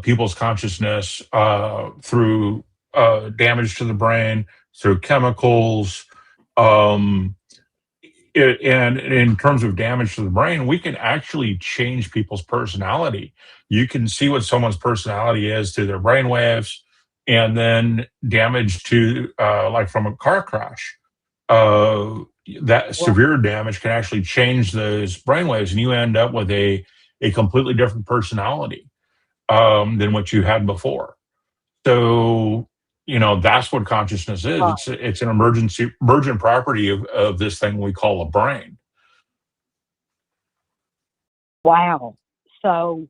people's consciousness through damage to the brain, through chemicals. And in terms of damage to the brain, we can actually change people's personality. You can see what someone's personality is through their brain waves, and then damage to, like from a car crash. That severe damage can actually change those brainwaves, and you end up with a completely different personality than what you had before. So, that's what consciousness is. It's an emergent property of this thing we call a brain. Wow. So,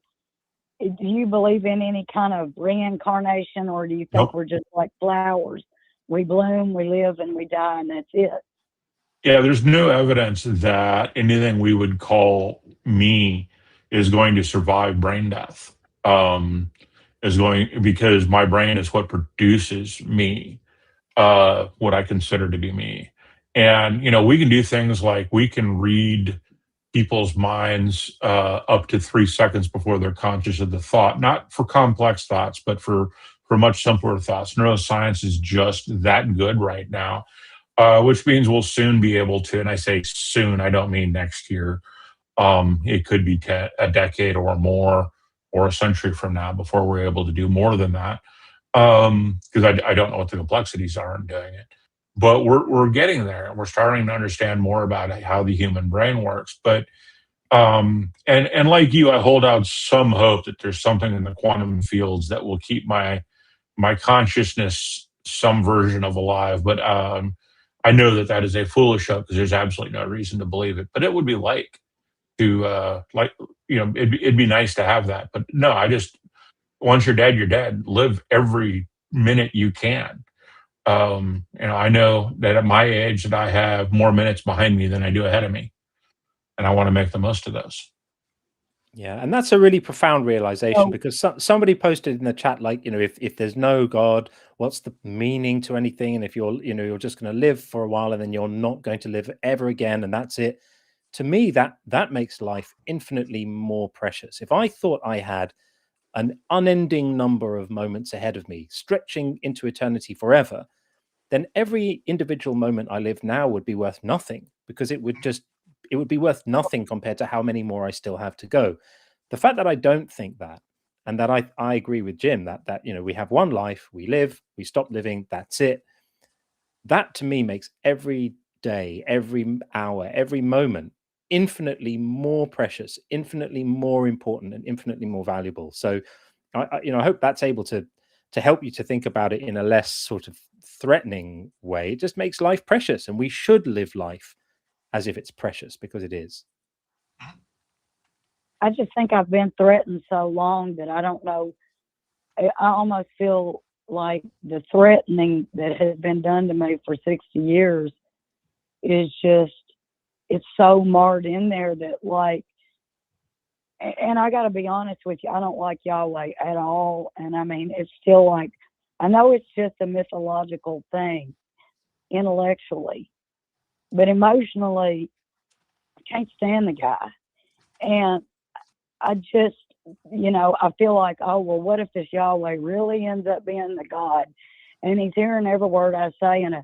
do you believe in any kind of reincarnation, or do you think Nope. we're just like flowers? We bloom, we live, and we die, and that's it. Yeah, there's no evidence that anything we would call me is going to survive brain death. Because my brain is what produces me, what I consider to be me. And, we can do things like we can read people's minds up to 3 seconds before they're conscious of the thought, not for complex thoughts, but for much simpler thoughts. Neuroscience is just that good right now, which means we'll soon be able to, and I say soon, I don't mean next year. It could be a decade or more, or a century from now, before we're able to do more than that. Because I don't know what the complexities are in doing it. But we're getting there, and we're starting to understand more about how the human brain works. But and like you, I hold out some hope that there's something in the quantum fields that will keep my consciousness some version of alive. But I know that is a foolish hope, because there's absolutely no reason to believe it. But it would be it'd be nice to have that. But no, once you're dead, you're dead. Live every minute you can. I know that at my age that I have more minutes behind me than I do ahead of me, and I want to make the most of those. Yeah, and that's a really profound realization, because somebody posted in the chat, like, if there's no God, what's the meaning to anything? And if you're just going to live for a while and then you're not going to live ever again, and that's it. To me, that makes life infinitely more precious. If I thought I had an unending number of moments ahead of me, stretching into eternity forever, then every individual moment I live now would be worth nothing, because it would be worth nothing compared to how many more I still have to go. The fact that I don't think that, and that I agree with Jim, that we have one life, we live, we stop living, that's it. That to me makes every day, every hour, every moment infinitely more precious, infinitely more important, and infinitely more valuable. So I hope that's able to help you to think about it in a less sort of threatening way. It just makes life precious, and we should live life as if it's precious, because it is. I just think I've been threatened so long that I don't know. I almost feel like the threatening that has been done to me for 60 years is just, it's so marred in there that, like, and I got to be honest with you, I don't like Yahweh at all. And I mean, it's still like, I know it's just a mythological thing intellectually, but emotionally, I can't stand the guy. And I just, I feel like, oh, well, what if this Yahweh really ends up being the God? And he's hearing every word I say, and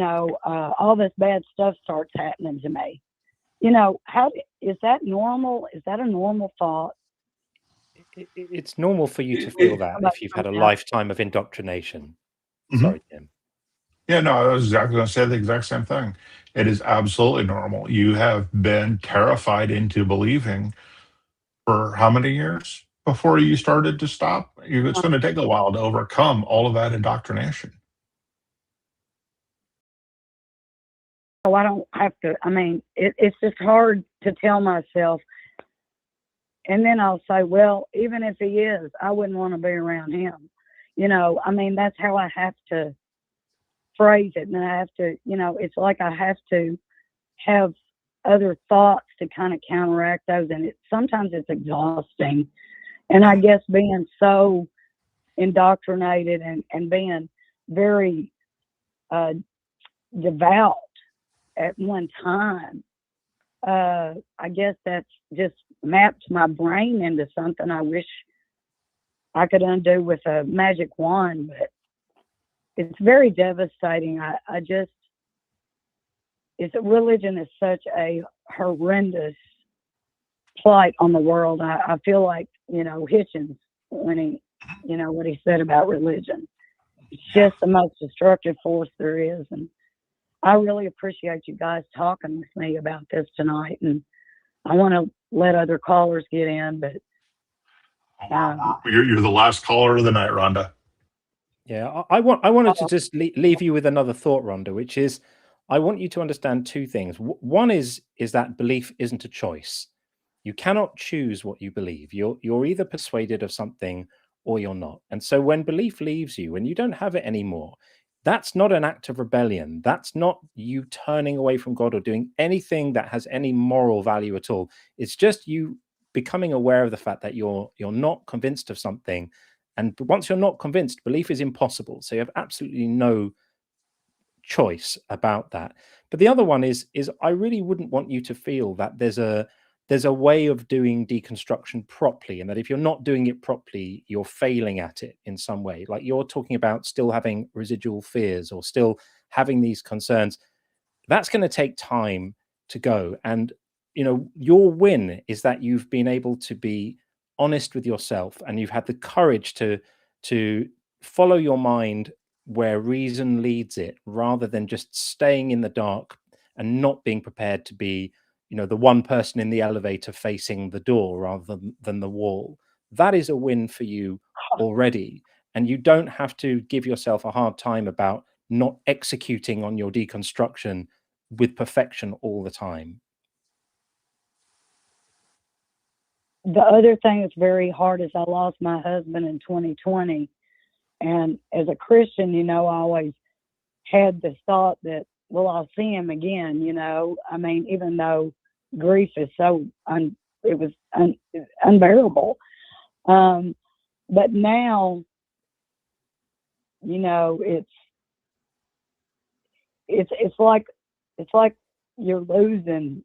all this bad stuff starts happening to me. How is that normal? Is that a normal thought? It's normal for you to feel that if you've had a lifetime of indoctrination. Sorry, Tim. Yeah, no, I was exactly going to say the exact same thing. It is absolutely normal. You have been terrified into believing for how many years before you started to stop? It's going to take a while to overcome all of that indoctrination. Oh, I don't have to. I mean, it's just hard to tell myself. And then I'll say, well, even if he is, I wouldn't want to be around him. I mean, that's how I have to phrase it. And I have to, it's like I have to have other thoughts to kind of counteract those. And sometimes it's exhausting. And I guess being so indoctrinated and being very devout at one time, I guess that's just mapped my brain into something I wish I could undo with a magic wand, but it's very devastating. Religion is such a horrendous plight on the world. I feel like, Hitchens, when he, what he said about religion. It's just the most destructive force there is. And I really appreciate you guys talking with me about this tonight. And I want to let other callers get in, but you're the last caller of the night, Rhonda. Yeah, I wanted to just leave you with another thought, Rhonda, which is I want you to understand two things. One is that belief isn't a choice. You cannot choose what you believe. You're either persuaded of something or you're not. And so when belief leaves you and you don't have it anymore, that's not an act of rebellion. That's not you turning away from God or doing anything that has any moral value at all. It's just you becoming aware of the fact that you're not convinced of something. And once you're not convinced, belief is impossible. So you have absolutely no choice about that. But the other one is I really wouldn't want you to feel that there's a way of doing deconstruction properly, and that if you're not doing it properly, you're failing at it in some way. Like you're talking about still having residual fears or still having these concerns. That's going to take time to go. And, your win is that you've been able to be honest with yourself and you've had the courage to follow your mind where reason leads it, rather than just staying in the dark and not being prepared to be the one person in the elevator facing the door rather than the wall. That is a win for you already. And you don't have to give yourself a hard time about not executing on your deconstruction with perfection all the time. The other thing that's very hard is I lost my husband in 2020. And as a Christian, I always had this thought that, well, I'll see him again, I mean, even though grief is so unbearable. But now, it's like you're losing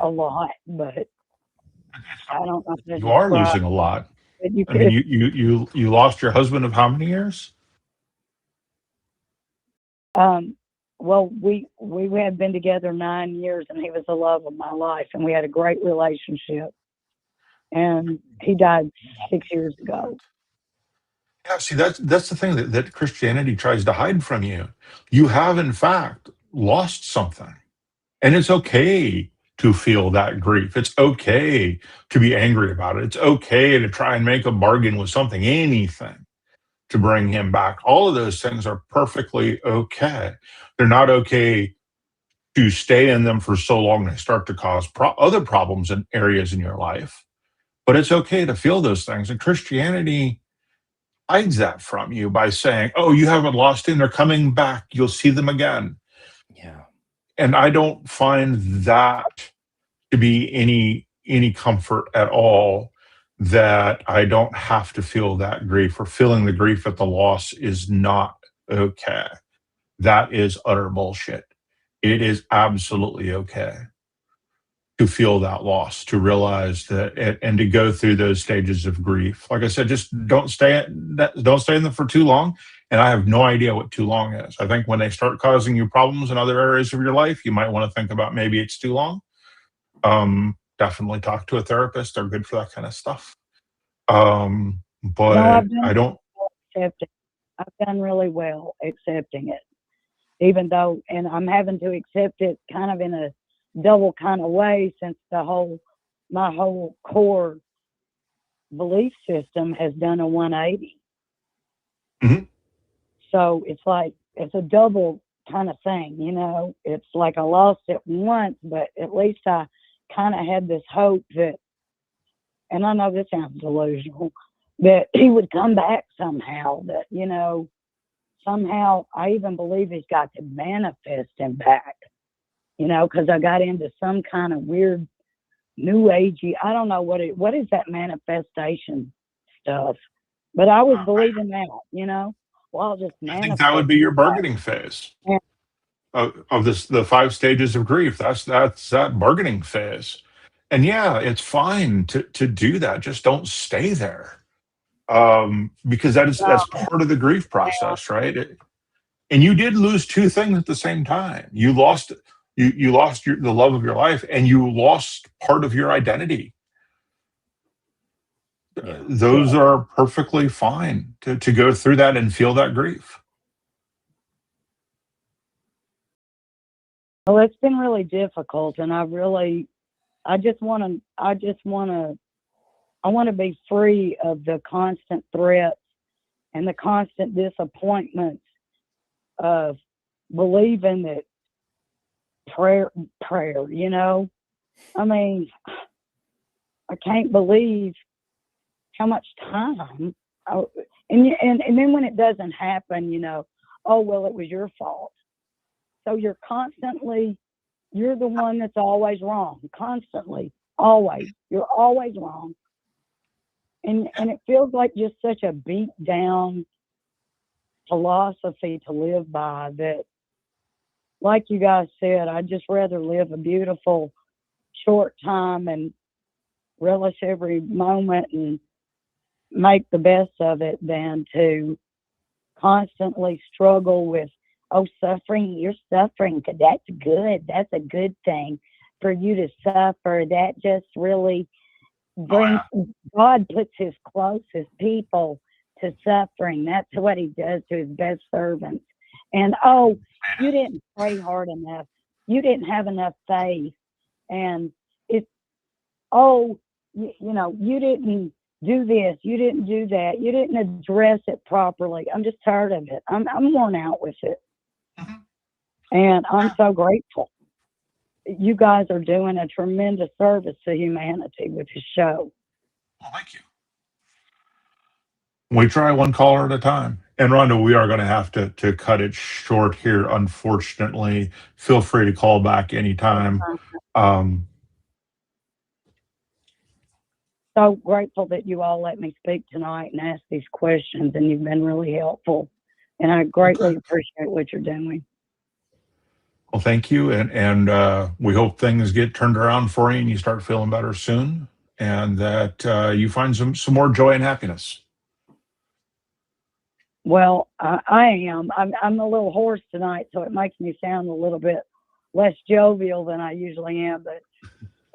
a lot, but I don't know. You are losing a lot. I mean, you lost your husband of how many years? Well, we had been together 9 years, and he was the love of my life, and we had a great relationship. And he died 6 years ago. Yeah, see, that's the thing that Christianity tries to hide from you. You have, in fact, lost something, and it's okay to feel that grief. It's okay to be angry about it. It's okay to try and make a bargain with something, anything, to bring him back. All of those things are perfectly okay. They're not okay to stay in them for so long they start to cause other problems in areas in your life. But it's okay to feel those things. And Christianity hides that from you by saying, oh, you haven't lost him. They're coming back. You'll see them again. Yeah. And I don't find that to be any comfort at all, that I don't have to feel that grief, or feeling the grief at the loss is not okay. That is utter bullshit. It is absolutely okay to feel that loss, to realize that, and to go through those stages of grief. Like I said, just don't stay in them for too long. And I have no idea what too long is. I think when they start causing you problems in other areas of your life, you might want to think about maybe it's too long. Definitely talk to a therapist. They're good for that kind of stuff. But I don't. I've done really well accepting it, even though, and I'm having to accept it kind of in a double kind of way, since my whole core belief system has done a 180. Mm-hmm. So it's like, it's a double kind of thing, you know. It's like I lost it once, but at least I kind of had this hope that, and I know this sounds delusional, that he would come back somehow, that, you know, somehow I even believe he's got to manifest him back, you know, because I got into some kind of weird new agey, I don't know what is that manifestation stuff, but I was believing that, you know. Well, I'll just manifest. I think that would be your bargaining phase. Yeah. Of this, the 5 stages of grief. That's that bargaining phase. And yeah, it's fine to do that. Just don't stay there. Because that's part of the grief process, right? And you did lose 2 things at the same time. You lost the love of your life, and you lost part of your identity. Yeah. Those are perfectly fine to go through that and feel that grief. Well, it's been really difficult, and I just want to be free of the constant threats and the constant disappointments of believing that prayer, you know. I mean, I can't believe how much time, and then when it doesn't happen, you know, oh, well, it was your fault. So you're the one that's always wrong, constantly, always. You're always wrong. And it feels like just such a beat down philosophy to live by that, like you guys said, I'd just rather live a beautiful short time and relish every moment and make the best of it than to constantly struggle with, oh, suffering, you're suffering, that's good. That's a good thing for you to suffer. That just really brings, God puts his closest people to suffering. That's what he does to his best servants. And, oh, you didn't pray hard enough. You didn't have enough faith. And it's, oh, you know, you didn't do this. You didn't do that. You didn't address it properly. I'm just tired of it. I'm worn out with it. Mm-hmm. And I'm so grateful. You guys are doing a tremendous service to humanity with the show. Well, thank you. We try one caller at a time. And Rhonda, we are going to have to cut it short here, unfortunately. Feel free to call back anytime. So grateful that you all let me speak tonight and ask these questions, and you've been really helpful. And I greatly appreciate what you're doing. Well, thank you. And we hope things get turned around for you and you start feeling better soon, and that you find some more joy and happiness. Well, I am. I'm a little hoarse tonight, so it makes me sound a little bit less jovial than I usually am. But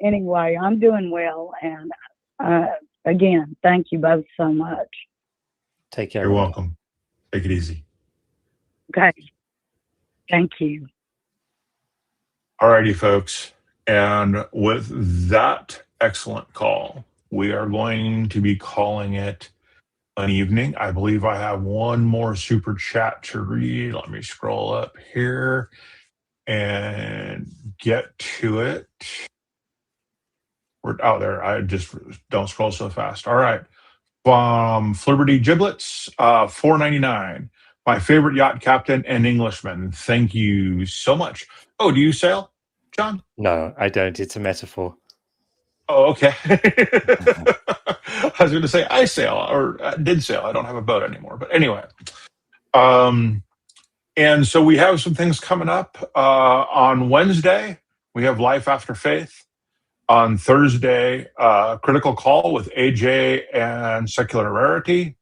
anyway, I'm doing well. And again, thank you both so much. Take care. You're welcome. Take it easy. Okay. Thank you. All righty, folks. And with that excellent call, we are going to be calling it an evening. I believe I have one more super chat to read. Let me scroll up here and get to it. We're out there. I just don't scroll so fast. All right. From Flibberty Giblets, $4.99. My favorite yacht captain and Englishman. Thank you so much. Oh, do you sail, John? No, I don't. It's a metaphor. Oh, okay. I was going to say I sail, or did sail. I don't have a boat anymore. But anyway. And so we have some things coming up. On Wednesday, we have Life After Faith. On Thursday, Critical Call with AJ and Secular Rarity.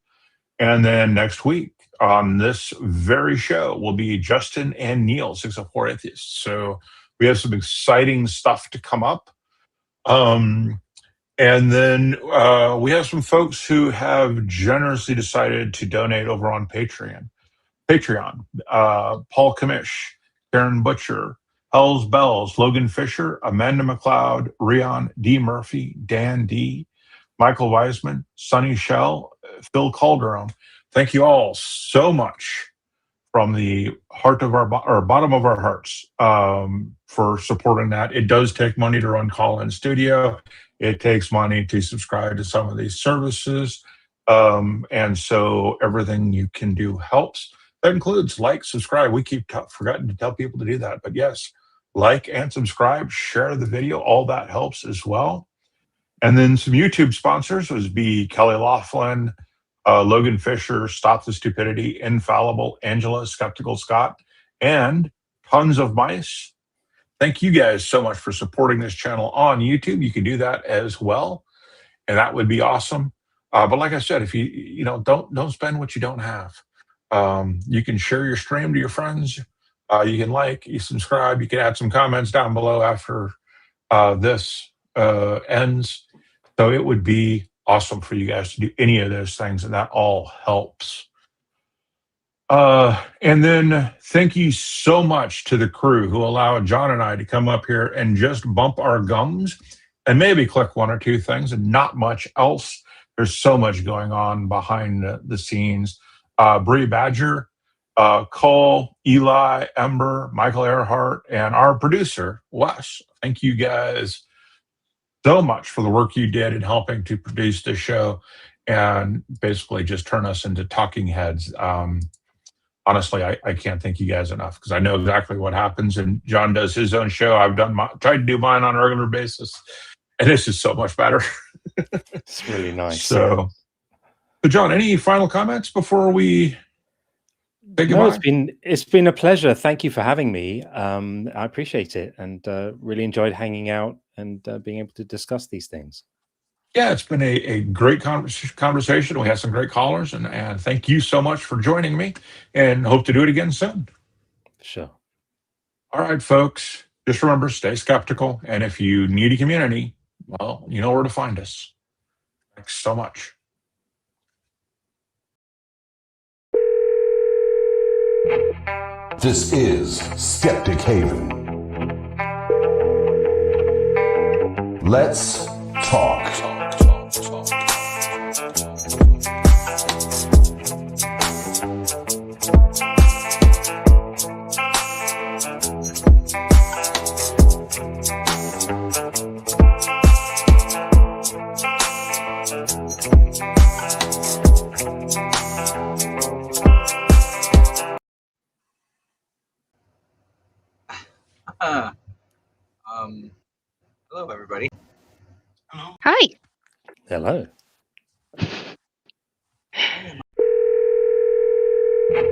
And then next week on this very show will be Justin and Neil, 604 Atheists. So we have some exciting stuff to come up. And then we have some folks who have generously decided to donate over on Patreon. Paul Cammish, Karen Butcher, HellsBells, Logan Fisher, Amanda McLeod, Rion, D. Murphy, Dan D., Michael Wiseman, Sonny Shell, Phil Calderone. Thank you all so much from the heart of our bottom of our hearts for supporting that. It does take money to run Call-In Studio. It takes money to subscribe to some of these services. And so everything you can do helps. That includes like, subscribe. We keep forgetting to tell people to do that. But yes, like and subscribe, share the video. All that helps as well. And then some YouTube sponsors would be Kelly Laughlin, Logan Fisher, Stop the Stupidity, Infallible, Angela, Skeptical Scott, and tons of mice. Thank you guys so much for supporting this channel on YouTube. You can do that as well, and that would be awesome. But like I said, if you don't spend what you don't have. You can share your stream to your friends. You can like, you subscribe. You can add some comments down below after this ends. So it would be awesome for you guys to do any of those things, and that all helps. And then thank you so much to the crew who allowed John and I to come up here and just bump our gums and maybe click one or two things and not much else. There's so much going on behind the scenes. Bree Badger, Cole, Eli, Ember, Michael Earhart, and our producer, Wes. Thank you guys so much for the work you did in helping to produce this show and basically just turn us into talking heads. Honestly, I can't thank you guys enough because I know exactly what happens. And John does his own show. I've tried to do mine on a regular basis, and this is so much better. It's really nice. So John, any final comments before we say goodbye? No, it's been a pleasure. Thank you for having me. I appreciate it, and really enjoyed hanging out and being able to discuss these things. Yeah, it's been a great conversation. We had some great callers, and thank you so much for joining me, and hope to do it again soon. Sure. All right, folks, just remember, stay skeptical, and if you need a community, well, you know where to find us. Thanks so much. This is Skeptic Haven. Let's talk. Hello, everybody. Hi. Hello.